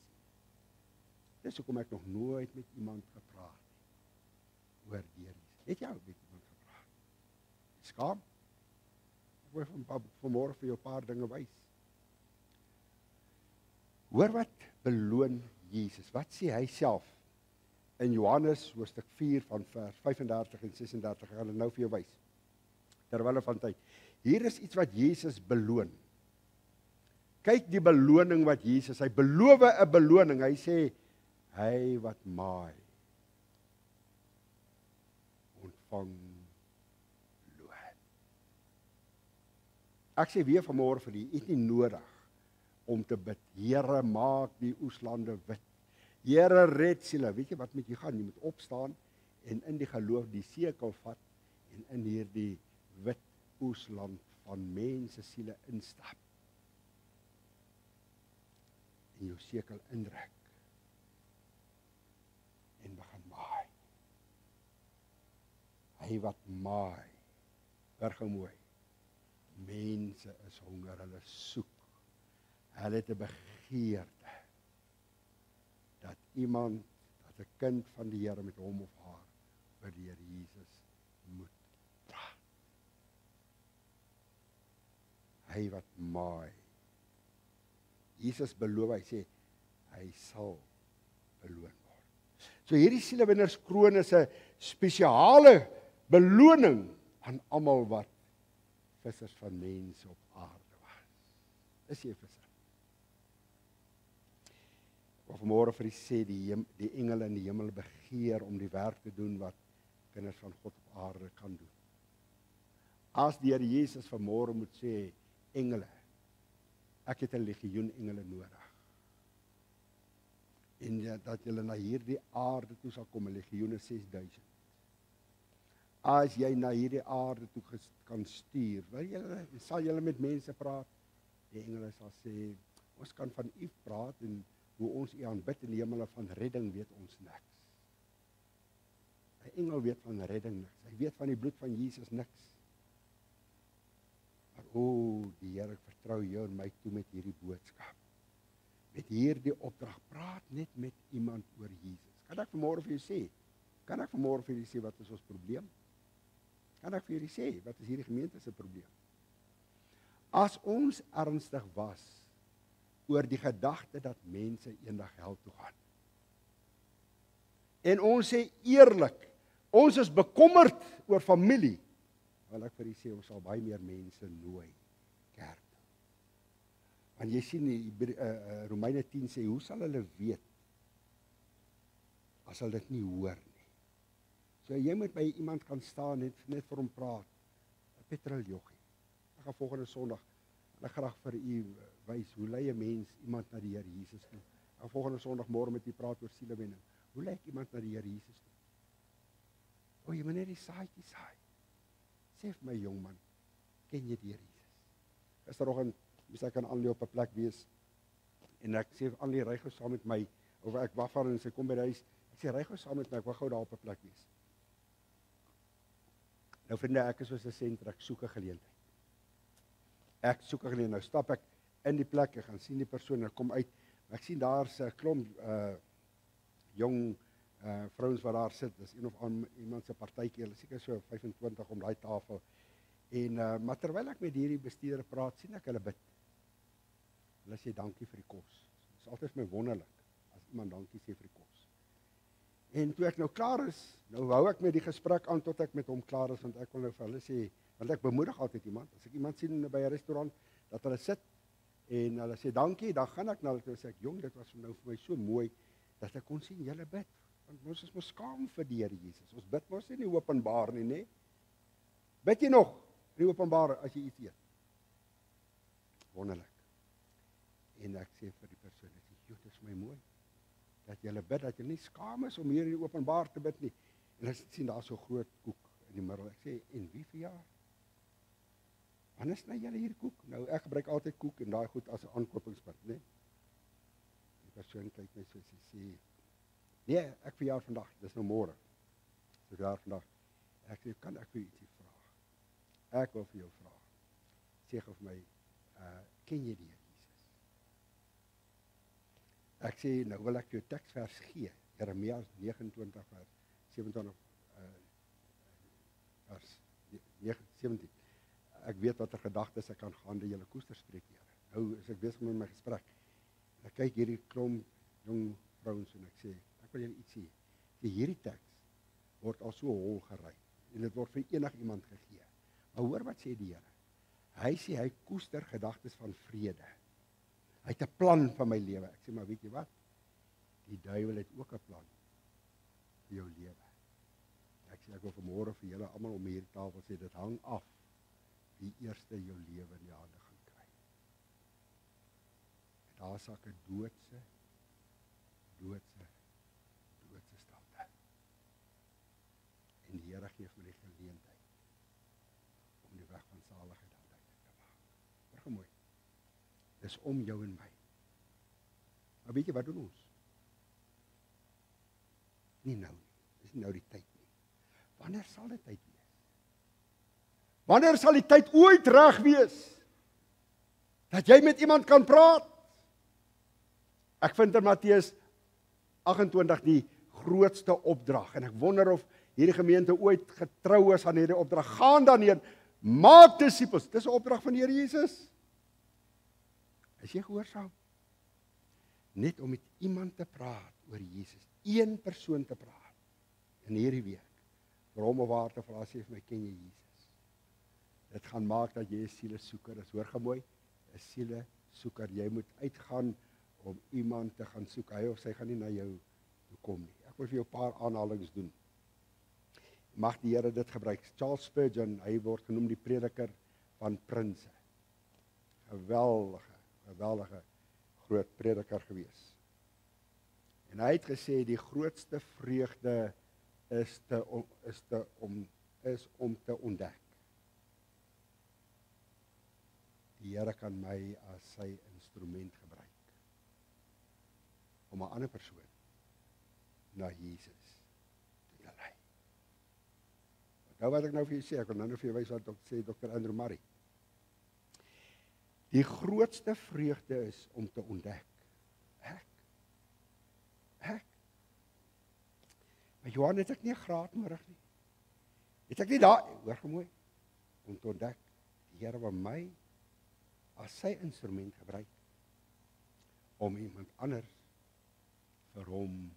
Dis hoekom ek nog nooit met iemand gepraat het oor die Here. Het jy al met iemand gepraat? Skaam? Ek wil vanmôre vir jou 'n paar dinge wys. Hoor wat beloon Jesus. Wat sê hy self? In Johannes hoofstuk 4 van vers 35 en 36. Ek gaan dit nou vir jou wys. Terwyl van tyd. Hier is iets wat Jesus beloon. Kyk die beloning wat Jesus, hy beloof 'n beloning. Hy sê, hy wat maai, ontvang loon. Ek sê weer vanmôre vir u, het nie nodig om te bid, Here, maak die oeslande wit. Here, red siele. Weet jy wat met jy gaan? Jy moet opstaan en in die geloof die sekel vat en in hierdie wit oesland van mense siele instap. En jou sekel inrek. En begin maai. Hy wat maai. Hoor mooi. Mense is honger, hulle soek. Hulle het 'n begeerte dat iemand, dat 'n kind van die Here met hom of haar oor die Here Jesus moet praat. Hy wat maai. Jesus beloof, hy sê, hy sal beloon word. So hierdie sielewinnerskroon is 'n spesiale beloning aan almal wat vissers van mense op aarde was. Is jy 'n visser? Of vanmôre vir u sê, die engele in die hemel begeer om die werk te doen wat kinders van God op aarde kan doen. As die Here Jesus vanmôre moet sê, engele, ek het 'n legioen engele nodig. En dat julle na hierdie aarde toe sal kom, 'n legioen is 6000. As jy na hierdie aarde toe kan stuur, sal julle met mense praat? Die engele sal sê, ons kan van U praat en hoe ons U aanbid in die hemel, van redding weet ons niks. 'n Engel weet van redding niks. Hy weet van die bloed van Jesus niks. Maar die Here, ek vertrou jou en my toe met hierdie boodskap. Met hierdie opdrag, praat net met iemand oor Jesus. Kan ek vanmôre vir julle sê, wat is ons probleem? Kan ek vir julle sê, wat is hierdie gemeente se probleem? As ons ernstig was oor die gedagte dat mense eendag hel toe gaan, en ons sê eerlik, ons is bekommerd oor familie, wil ek vir julle sê, ons sal baie meer mense nooi kerk. Want jy sien, Romeine 10 sê, hoe sal hulle weet as hulle dit nie hoor nie? So jy moet by iemand kan staan, net vir hom praat, 'n petroljoggie. Ek gaan volgende Sondag, en ek graag vir u wys, hoe lei 'n mens iemand na die Here Jesus toe? Ek gaan volgende Sondag môre met u praat oor sielewenning. Hoe lei ek iemand na die Here Jesus toe? Jy moet net die saadjie saai. Sê vir my jongman, ken jy die Here Jesus? Gisteroggend moes ek aan Anlie op 'n plek wees, en ek sê, Anlie, ry gou saam met my, of ek wag vir haar en sy kom by die huis, ek sê, ry gou saam met my, ek wag gou daar op 'n plek wees. Nou vriende, ek is soos 'n senter, ek soek 'n geleentheid. Nou stap ek in die plek, ek gaan sien die persoon, ek kom uit, ek sien daar's 'n klomp jong vrouens wat daar sit, dis een of iemand se partytjie, hulle seker so 25 om daai tafel, en maar terwyl ek met hierdie bestuurder praat, sien ek hulle bid. Hulle sê dankie vir die kos. Dit is altyd vir my wonderlik as iemand dankie sê vir die kos. En toe ek nou klaar is, nou hou ek met die gesprek aan tot ek met hom klaar is, want ek wil nou vir hulle sê, want ek bemoedig altyd iemand, as ek iemand sien by 'n restaurant, dat hulle sit, en hulle sê dankie, dan gaan ek na hulle toe en sê ek, jong, dit was nou vir my so mooi, dat ek kon sien, julle bid, want ons is mos skaam vir die Here Jesus, ons bid mos nie openbaar nie, nee? Bid jy nog, in die openbaar, as jy iets eet? Wonderlik. En ek sê vir die persoon, ek sê, dit is my mooi, dat julle bid, dat julle nie skaam is om hier in die openbaar te bid nie. En ek sien daar so groot koek in die middel. Ek sê, en wie verjaar? Wanneer sny julle hier koek? Nou, ek gebruik altyd koek en daai goed as 'n aankopingspunt, né? Die persoon kyk my soos hy sê, nee, ek verjaar vandag, dis nou môre. Ek verjaar vandag. Ek sê, kan ek vir ietsie vra? Ek wil vir jou vra. Sê vir my, ken jy die Here Jesus? Ek sê, nou wil ek jou teksvers gee, Jeremia 29 vers 27 vers 17. Ek weet wat gedagtes ek kan gaan die julle koester spreek, Here. Nou is ek besig met my gesprek. En ek kyk hierdie klomp jong vrouens en ek sê, ek wil julle iets sê. Hierdie teks word al so hol gery en dit word vir enigiemand gegee. Maar hoor wat sê die Here. Hy sê hy koester gedagtes van vrede. Hy het 'n plan vir my lewe. Ek sê, maar weet jy wat? Die duiwel het ook 'n plan vir jou lewe. Ek sê, ek wil vanmôre vir julle almal om hierdie tafel sê, dit hang af wie eerste jou lewe in die hande gaan kry. En daar is 'n doodse stilte. En die Here gee vir my die geleentheid om die weg van saligheid aan duidelik te maak. Hoor mooi. Dis om jou en my. Maar weet jy wat doen ons? Nie nou nie. Dis nie nou die tyd nie. Wanneer sal die tyd wees? Wanneer sal die tyd ooit reg wees? Dat jy met iemand kan praat? Ek vind in Matteus 28 die grootste opdrag. En ek wonder of hierdie gemeente ooit getrou is aan hierdie opdrag. Gaan dan heen, maak disippels. Dis 'n opdrag van die Here Jesus. Is jy gehoorsaam? Net om met iemand te praat oor Jesus. Een persoon te praat. In hierdie week. Vir hom of haar te vra, sê vir my, ken jy Jesus? Dit gaan maak dat jy 'n sielesoeker is. Hoor gou mooi, 'n sielesoeker. Jy moet uitgaan om iemand te gaan soek. Hy of sy gaan nie na jou toe kom nie. Ek wil vir jou 'n paar aanhalings doen. mag die Here dit gebruik. Charles Spurgeon, hy word genoem die prediker van prinse. Geweldige groot prediker gewees. En hy het gesê die grootste vreugde is om te ontdek. Die Here kan my as sy instrument gebruik om 'n ander persoon na Jesus te lei. Nou wat ek nou vir julle sê, ek wil nou vir julle wys wat sê Dr. Andrew Murray. Die grootste vreugde is om te ontdek. Ek. Maar Johan, het ek nie 'n graad nodig nie. Het ek nie daar, hoor gemooi, om te ontdek, die Here wil my as sy instrument gebruik om iemand anders vir hom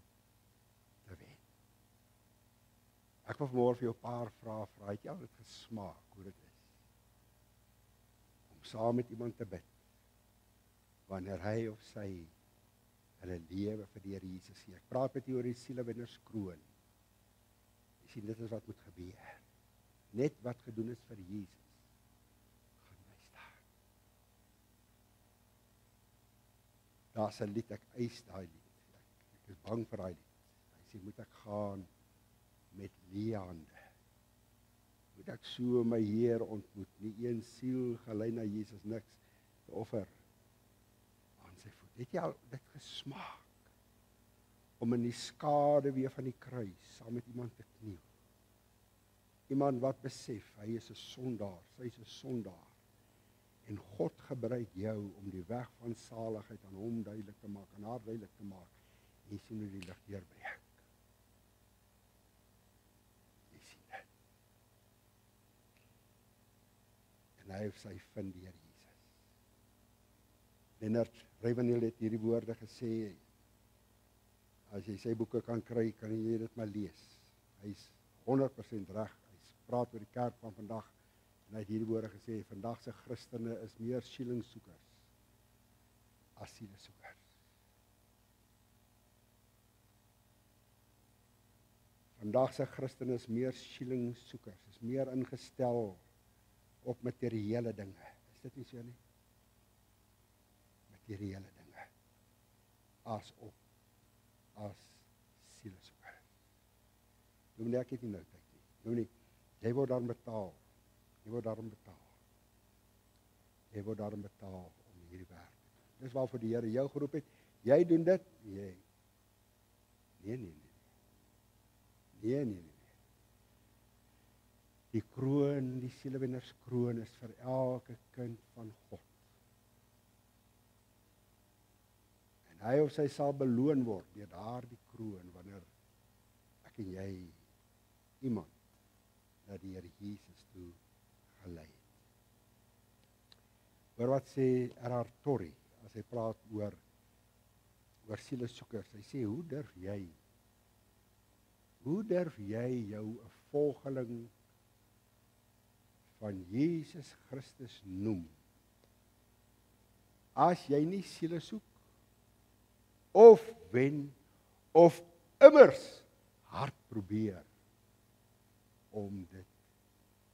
te wen. Ek wil vanmôre vir jou 'n paar vrae vra. Het jy al dit gesmaak hoe dit is om saam met iemand te bid wanneer hy of sy hulle lewe vir die Here Jesus gee? Ek praat met jou oor die sielewennerskroon. Jy sien, dit is wat moet gebeur. Net wat gedoen is vir Jesus gaan my staan. Daar's 'n lied, ek eis daai lied. Ek is bang vir daai lied. Hy sê, moet ek gaan met leehande. Moet ek so my Heer ontmoet, nie een siel gelei na Jesus, niks te offer aan sy voet. Het jy al dit gesmaak om in die skade weer van die kruis saam met iemand te kniel? Iemand wat besef, hy is 'n sondaar, sy is 'n sondaar. En God gebruik jou om die weg van saligheid aan hom duidelik te maak, aan haar duidelik te maak. Jy sien hoe die lig deurbreek. Jy sien dit. En hy of sy vind die Here Jesus. Leonard Ravenhill het hierdie woorde gesê, as jy sy boeke kan kry, kan jy dit maar lees. Hy's 100% reg. Praat oor die kerk van vandag, en hy het hierdie woorde gesê, vandag se Christene is meer sielingsoekers as sielesoekers. Vandag se Christene is meer sielingsoekers, is meer ingestel op materiële dinge. Is dit nie so nie? Materiële dinge. As sielesoekers. Nou moet ek dit nie nou kyk nie. Nou nie. Jy word daarom betaal. Jy word daarom betaal om hierdie werk te doen. Dis waarvoor die Here jou geroep het. Jy doen dit? Nee. Die kroon, die sielewennerskroon is vir elke kind van God. En hy of sy sal beloon word deur daardie kroon wanneer ek en jy iemand na die Here Jesus toe gelei het. Hoor wat sê R.R. Torrey as hy praat oor sielesoekers. Hy sê, hoe durf jy jou 'n volgeling van Jesus Christus noem as jy nie siele soek of wen of immers hard probeer om dit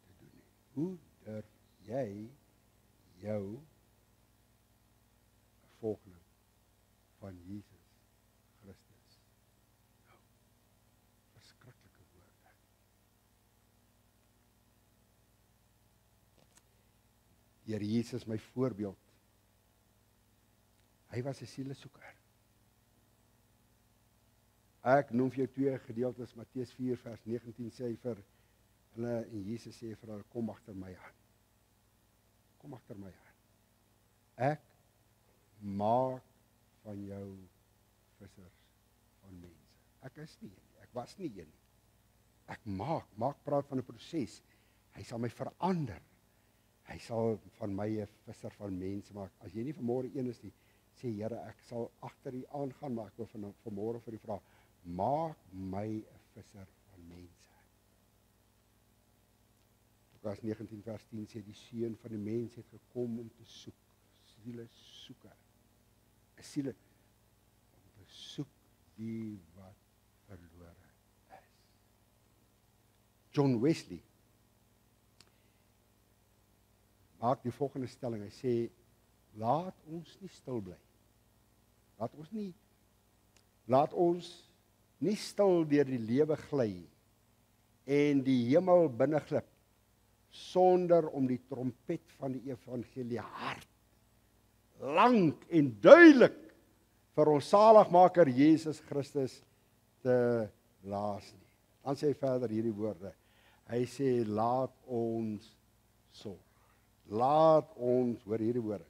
te doen? Hoe durf jy jou 'n volgeling van Jesus Christus nou? Verskriklike woorde. Die Here Jesus, my voorbeeld. Hy was 'n sielesoeker. Ek noem vir jou twee gedeeltes. Matteus 4 vers 19 sê hy vir hulle, en Jesus sê vir hulle, kom agter my aan. Kom agter my aan. Ek maak van jou vissers van mense. Ek is nie een nie. Ek was nie een nie. Ek maak praat van 'n proses. Hy sal my verander. Hy sal van my 'n visser van mense maak. As jy nie vanmôre een is nie, sê Here, ek sal agter U aangaan, maar ek wil vanmôre vir U vra, maak my 'n visser van mense. Lukas 19 vers 10 sê die seun van die mens het gekom om te soek, siele soeker. 'n Siele om te soek die wat verlore is. John Wesley maak die volgende stelling. Hy sê, laat ons nie stil bly. Laat ons nie stil deur die lewe gly en die hemel binneglip sonder om die trompet van die evangelie hard, lank en duidelik vir ons saligmaker Jesus Christus te blaas nie. Dan sê hy verder hierdie woorde. Hy sê, laat ons sorg. Laat ons, hoor hierdie woorde,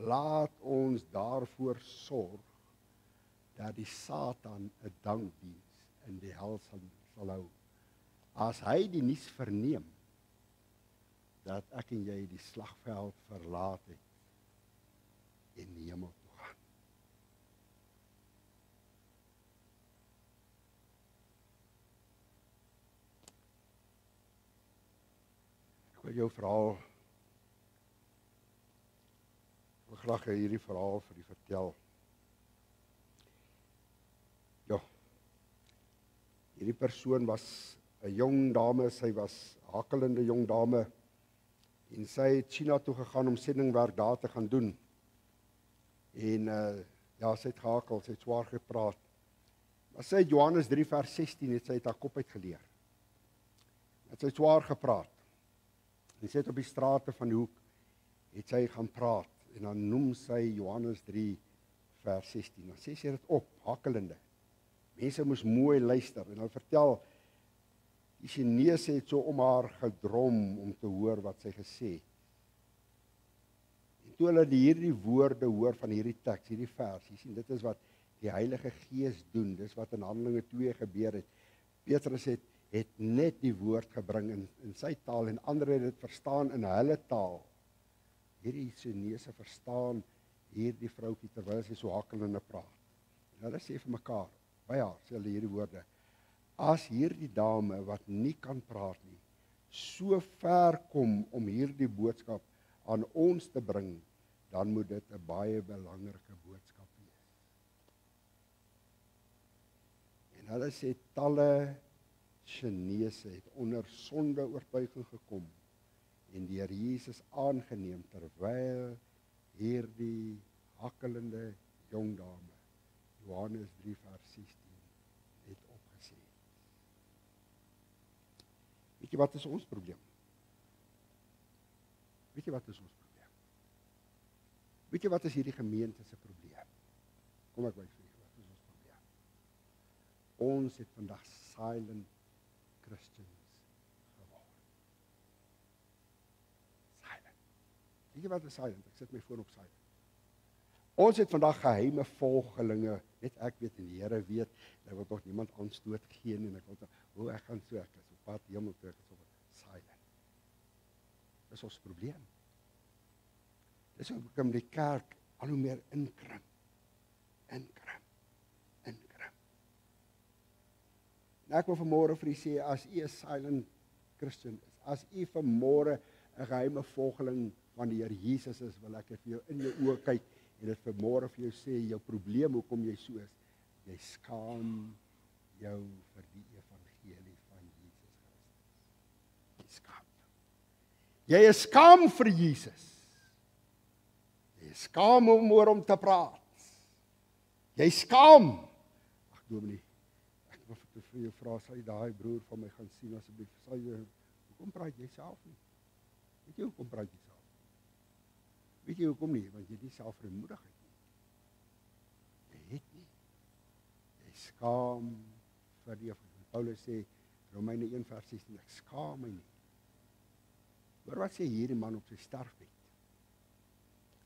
laat ons daarvoor sorg dat die Satan 'n dankdiens in die hel sal hou. As hy die nuus verneem dat ek en jy die slagveld verlaat het en die hemel toe gaan. Ek wil jou verhaal, ek wil graag hierdie verhaal vir u vertel. Ja, hierdie persoon was 'n jong dame, sy was 'n hakkelende jong dame, en sy het China toe gegaan om sendingwerk daar te gaan doen. En ja, sy het gehakel, sy het swaar gepraat. Maar sy het Johannes 3 vers 16 het sy uit haar kop uitgeleer. Het sy swaar gepraat. En sy het op die strate van die hoek het sy gaan praat en dan noem sy Johannes 3 vers 16. Dan sê sy dit op, hakkelende. Mense moes mooi luister en dan vertel die Chinese het so om haar gedrom om te hoor wat sy gesê het. En toe hulle hierdie woorde hoor van hierdie teks, hierdie vers, jy sien, dit is wat die Heilige Gees doen, dis wat in Handelinge 2 gebeur het. Petrus het net die woord gebring in sy taal en ander het dit verstaan in hulle taal. Hierdie Chinese verstaan hierdie vroukie terwyl sy so hakkelende praat. En hulle sê vir mekaar, by haar sê hulle hierdie woorde, as hierdie dame wat nie kan praat nie, so ver kom om hierdie boodskap aan ons te bring, dan moet dit 'n baie belangrike boodskap wees. En hulle sê talle Chinese het onder sonde oortuiging gekom en die Here Jesus aangeneem terwyl hierdie hakkelende jong dame Johannes 3 vers 16 het opgesê. Weet jy wat is ons probleem? Weet jy wat is ons probleem? Weet jy wat is hierdie gemeente se probleem? Kom ek wys vir julle wat is ons probleem. Ons het vandag silent Christians geword. Silent. Weet jy wat is silent? Ek sit my foon op silent. Ons het vandag geheime volgelinge, net ek weet en die Here weet, ek wil tog niemand aanstoot gee nie en ek wil tog, ek gaan so, ek is op pad hemel toe, ek is op silent. Dis ons probleem. Dis hoekom die kerk al hoe meer inkrimp. En ek wil vanmôre vir u sê, as u 'n silent Christian is, as u vanmôre 'n geheime volgeling van die Here Jesus is, wil ek vir jou in jou oë kyk en dit vanmôre vir jou sê, jou probleem hoekom jy so is, jy skaam jou vir die evangelie van Jesus Christus. Jy skaam jou. Jy is skaam vir Jesus. Jy is skaam om oor hom te praat. Jy skaam. Ag dominee, ek wil vir jou vra, sal jy daai broer van my gaan sien asseblief? Sal jy, hoekom praat jy self nie? Weet jy hoekom praat jy self? Weet jy hoekom nie? Want jy het nie selfvrymoedigheid nie. Jy het nie. Jy skaam vir die evangelie. Paulus sê, Romeine 1 vers 16, ek skaam my nie. Hoor wat sê hierdie man op sy sterfbed.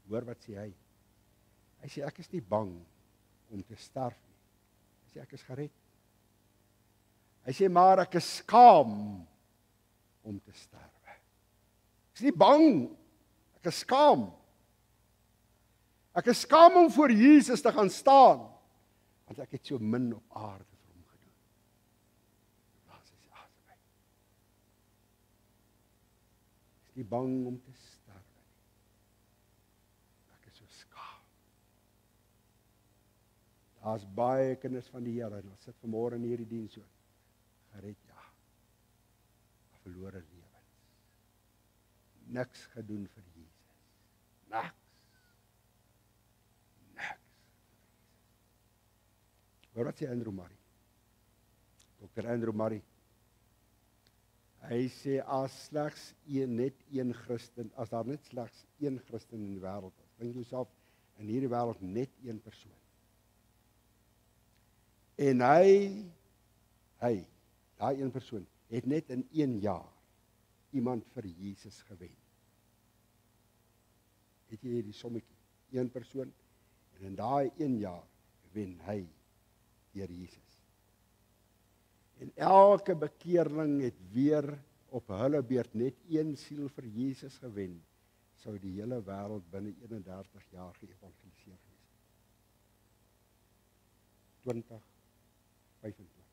Hoor wat sê hy. Hy sê, ek is nie bang om te sterf nie. Hy sê, ek is gered. Hy sê, maar ek is skaam om te sterwe. Ek is nie bang, ek is skaam. Ek is skaam om voor Jesus te gaan staan, want ek het so min op aarde vir hom gedoen. Blaas hy sy asem uit. Ek is nie bang om te sterwe nie. Ek is so skaam. Daar's baie kinders van die Here, en ons sit vanmôre in hierdie diens so. Gered, ja. verlore lewens. Niks gedoen vir Jesus. Niks. Maar wat sê Andrew Murray? Dr. Andrew Murray. Hy sê as net een Christen, as daar net slegs een Christen in die wêreld is, dink jouself in hierdie wêreld net een persoon. En hy, daai een persoon, het net in 1 jaar iemand vir Jesus gewen. Het jy die sommetjie? Een persoon, en in daai 1 jaar wen hy deur Jesus. En elke bekeerling het weer op hulle beurt net een siel vir Jesus gewen, sou die hele wêreld binne 31 jaar geëvangeliseer gewees het. 2025.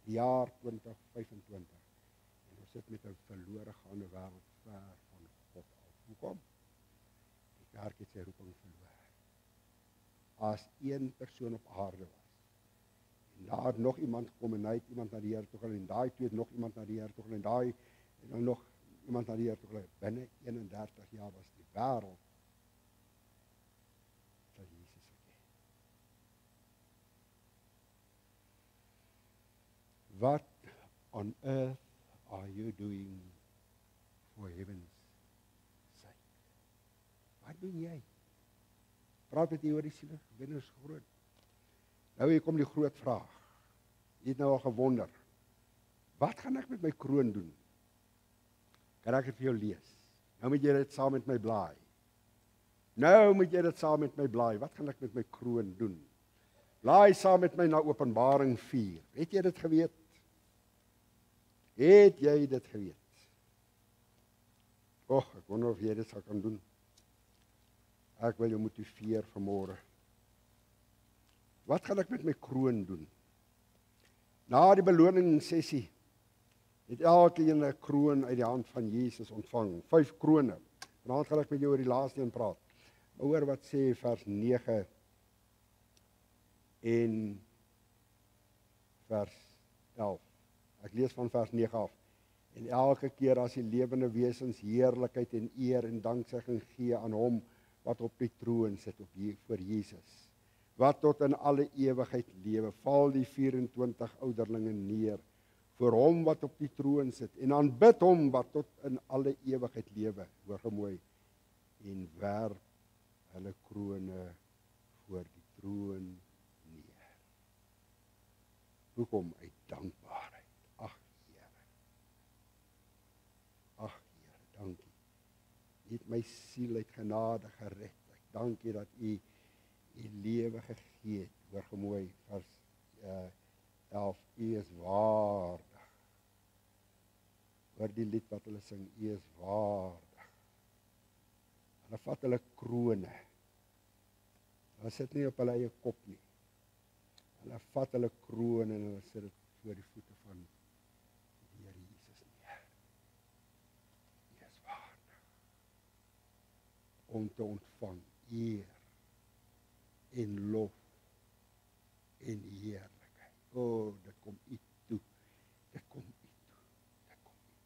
Die jaar 2025. En ons sit met 'n verlore gaande wêreld ver van God af. Hoekom? Die kerk het sy roeping verloor. As een persoon op aarde was, en daar het nog iemand gekom en hy het iemand na die Here toe gelei, en daai twee het nog iemand na die Here toe gelei, en daai en dan nog iemand na die Here toe gelei. Binne 31 jaar was die wêreld vir Jesus geken. What on earth are you doing for heaven's sake? Wat doen jy? Praat met jy oor die siele, wen is groot. Nou hier kom die groot vraag. Jy het nou al gewonder. Wat gaan ek met my kroon doen? Kan ek dit vir jou lees? Nou moet jy dit saam met my blaai. Wat gaan ek met my kroon doen? Blaai saam met my na Openbaring 4. Het jy dit geweet? Ek wonder of jy dit sal kan doen. Ek wil jou motiveer vanmôre. Wat gaan ek met my kroon doen? Na die beloningssessie het elkeen 'n kroon uit die hand van Jesus ontvang. 5 krone. Vanaand gaan ek met jou oor die laaste een praat. Maar hoor wat sê vers 9 en vers 11. Ek lees van vers 9 af. En elke keer as die lewende wesens heerlikheid en eer en danksegging gee aan hom wat op die troon sit voor Jesus, wat tot in alle ewigheid lewe, val die 24 ouderlinge neer voor hom wat op die troon sit en aanbid hom wat tot in alle ewigheid lewe. Hoor mooi, en werp hulle krone voor die troon neer. Hoekom? Uit dankbaarheid. Ag Here, dankie. U het my siel uit genade gered. Ek dank U dat U lewe gegee het. Hoor mooi, vers 11. U is waardig. Hoor die lied wat hulle sing, U is waardig. Hulle vat hulle krone. Hulle sit nie op hulle eie kop nie. Hulle vat hulle krone en hulle sit dit voor die voete van die Here Jesus neer. U is waardig om te ontvang eer en lof en heerlikheid. O, dit kom U toe. Dit kom U toe. Dit kom U toe.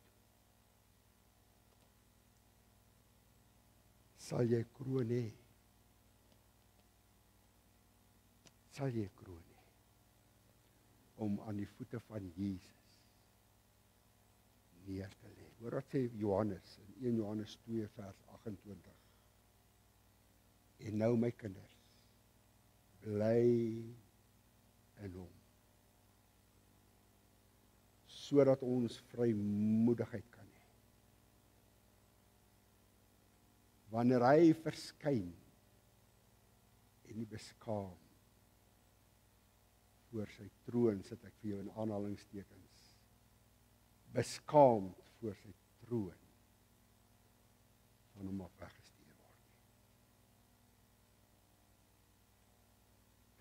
Sal jy kroon hê? Sal jy kroon hê? Om aan die voete van Jesus neer te lê. Hoor wat sê Johannes in 1 Johannes 2 vers 28. En nou my kinders, bly in hom, sodat ons vrymoedigheid kan hê. Wanneer hy verskyn en nie beskaam voor sy troon, sit ek vir jou in aanhalingstekens, beskaamd voor sy troon van hom af weggestuur word nie.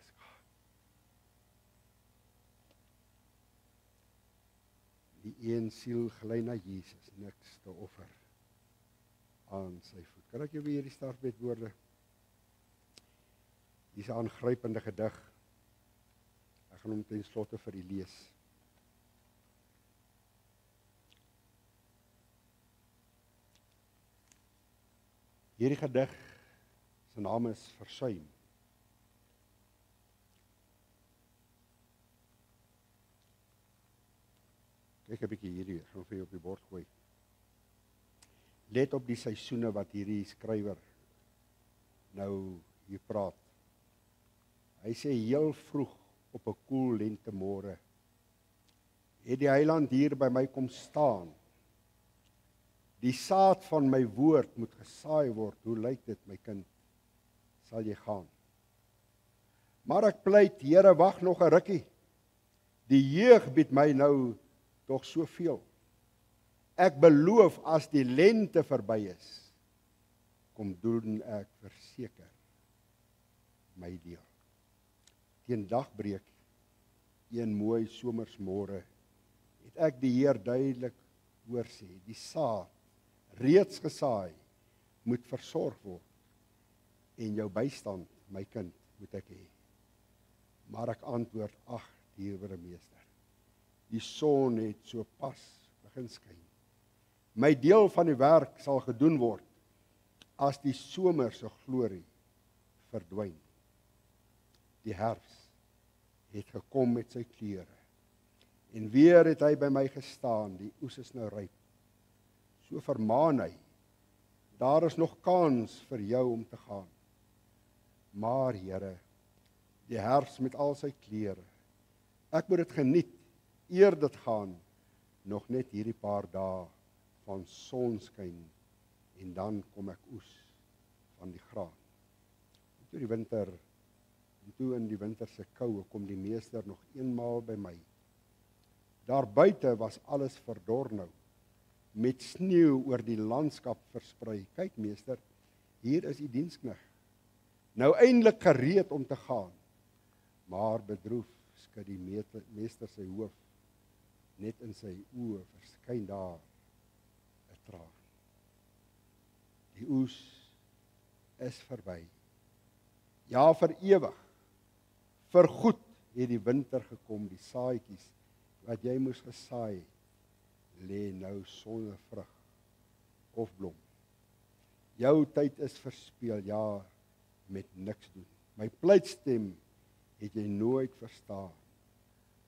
Beskaamd. Die een siel gelei na Jesus, niks te offer aan sy voet. Kan ek jou weer die startbedwoorde? Hier is 'n aangrypende gedig. Ek gaan hom ten slotte vir u lees. Hierdie gedig se naam is Versuim. Kyk 'n bietjie hierdie, ek gaan vir jou op die bord gooi. Let op die seisoene wat hierdie skrywer nou hier praat. Hy sê heel vroeg op 'n koel lentemôre het die Heiland hier by my kom staan. Die saad van my woord moet gesaai word. Hoe lyk dit, my kind? Sal jy gaan? Maar ek pleit, Here, wag nog 'n rukkie. Die jeug bied my nou tog soveel. Ek beloof as die lente verby is, kom doen ek verseker my deel. Teen dagbreek, een mooi somersmôre, het ek die Heer duidelik hoor sê, die saad reeds gesaai moet versorg word en jou bystand, my kind, moet ek hê. Maar ek antwoord, ag, dierbare meester, die son het so pas begin skyn. My deel van die werk sal gedoen word as die somer se glorie verdwyn. Die herfs het gekom met sy kleure en weer het hy by my gestaan, die oes is nou ryp. So vermaan hy, daar is nog kans vir jou om te gaan. Maar Here, die herfs met al sy kleure, ek moet dit geniet, eer dit gaan, nog net hierdie paar dae van sonskyn, en dan kom ek oes van die graan. Toe in die winter se koue kom die meester nog eenmaal by my. Daar buite was alles verdor nou, met sneeu oor die landskap versprei. Kyk meester, hier is die dienskneg, nou eintlik gereed om te gaan. Maar bedroef skud die meester sy hoof, net in sy oë verskyn daar 'n traan. Die oes is verby. Ja, vir ewig. Vir goed het die winter gekom, die saadjies wat jy moes gesaai, lê nou sonder vrug of blom. Jou tyd is verspeel, ja, met niks doen. My pleitstem het jy nooit verstaan,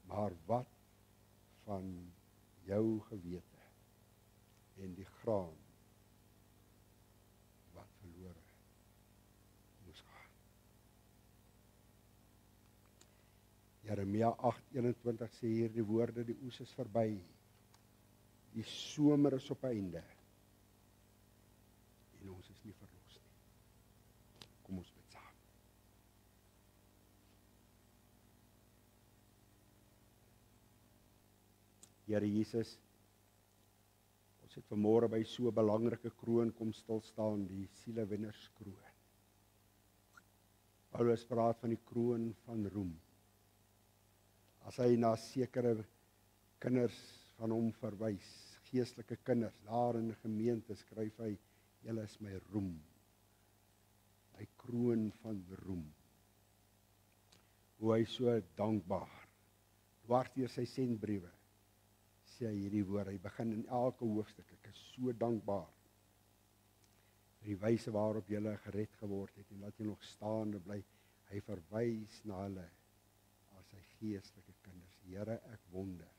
maar wat van jou gewete en die graan wat verlore moes gaan. Jeremia 8:21 sê hier die woorde, die oes is verby, die somer is op einde, en ons is nie verlos nie. Kom ons bid saam. Here Jesus, ons het vanmôre by so 'n belangrike kroon kom stil staan, die sielewinnerskroon. Paulus praat van die kroon van roem. As hy na sekere kinders van hom verwys, geestelike kinders, daar in die gemeente skryf hy, julle is my roem, my kroon van roem. Hoe hy so dankbaar, dwars deur sy sendbriewe, sê hy hierdie woord, hy begin in elke hoofstuk, ek is so dankbaar vir die wyse waarop julle gered geword het, en dat jy nog staande bly, hy verwys na hulle, as sy geestelike kinders. Here, ek wonder,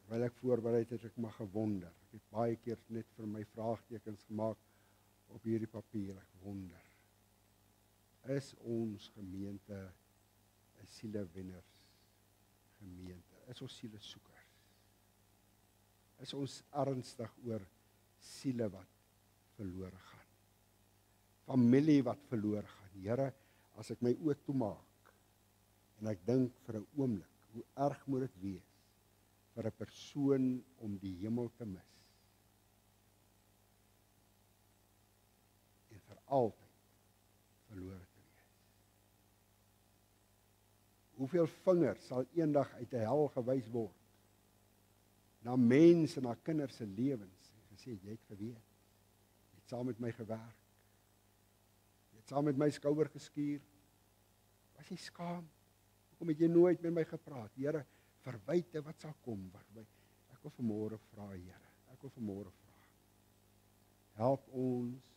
terwyl ek voorberei het, ek mag gewonder, ek het baie keer net vir my vraagtekens gemaak, op hierdie papier, ek wonder, is ons gemeente, 'n sielewenners gemeente, is ons sielesoekers, is ons ernstig oor siele wat verlore gaan, familie wat verlore gaan. Here, as ek my oë toemaak, en ek dink vir 'n oomblik, hoe erg moet dit wees, vir 'n persoon om die hemel te mis, en vir altyd verlore te wees. Hoeveel vingers sal eendag uit die hel gewys word, na mense, na kinders se lewens, en gesê, jy het geweet, jy het saam met my gewerk, jy het saam met my skouer geskuur, was jy skaam, hoekom het jy nooit met my gepraat? Here, verwyte wat sal kom, ek wil vanmôre vra, Here, ek wil vanmôre vra, help ons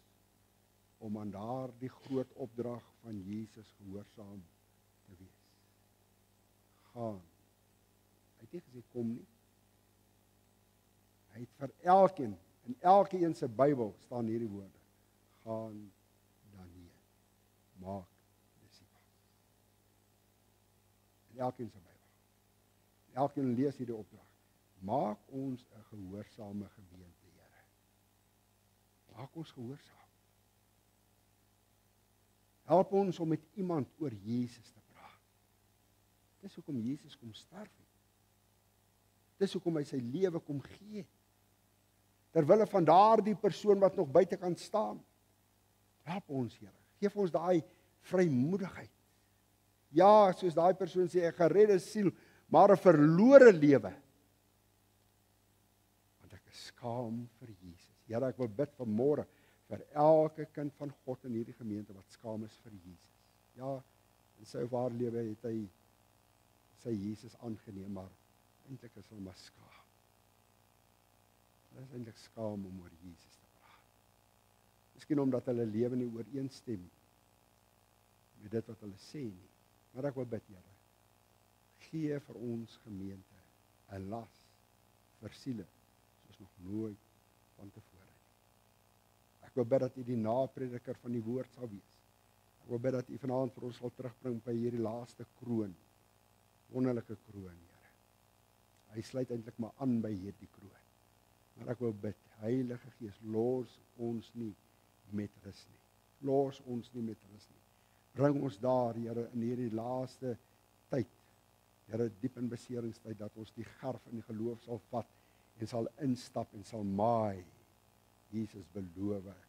om aan daardie groot opdrag van Jesus gehoorsaam te wees. Gaan. Hy het nie gesê kom nie. Hy het vir elkeen, in elke een se Bybel staan hierdie woorde. Gaan dan heen. Maak disippels. In elkeen se Bybel. Elkeen lees hierdie opdrag. Maak ons 'n gehoorsame gemeente, Here. Maak ons gehoorsaam. Help ons om met iemand oor Jesus te praat. Dis hoekom Jesus kom sterf het. Dis hoekom hy sy lewe kom gee het. Terwille van daardie persoon wat nog buite kan staan. Help ons, Here. Geef ons daai vrymoedigheid. Ja, soos daai persoon sê, 'n geredde siel, maar 'n verlore lewe. Want ek is skaam vir Jesus. Here, ek wil bid vanmôre vir elke kind van God in hierdie gemeente wat skaam is vir Jesus. Ja, in sy of haar lewe het hy sy Jesus aangeneem, maar eintlik is hulle maar skaam. Hulle is eintlik skaam om oor Jesus te praat. Miskien omdat hulle lewe nie ooreenstem met dit wat hulle sê nie. Maar ek wil bid, Here, gee vir ons gemeente 'n las vir siele soos nog nooit van tevore nie. Ek wil bid dat U die naprediker van die woord sal wees. Ek wil bid dat U vanaand vir ons sal terugbring by hierdie laaste kroon, wonderlike kroon, Here. Hy sluit eintlik maar aan by hierdie kroon. Maar ek wil bid, Heilige Gees, los ons nie met rus nie. Los ons nie met rus nie. Bring ons daar, Here, in hierdie laaste tyd, Here, diep in beseringstyd, dat ons die garf in die geloof sal vat en sal instap en sal maai. Jesus, beloof ek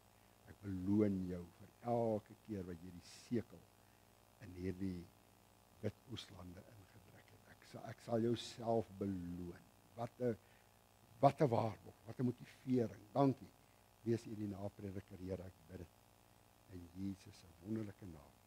beloon jou vir elke keer wat jy die sekel in hierdie wit oeslande ingedruk het. Ek sal jou self beloon. Wat 'n waarborg, wat 'n motivering. Dankie. Wees U die naprediker, Here, ek bid dit in Jesus se wonderlike naam.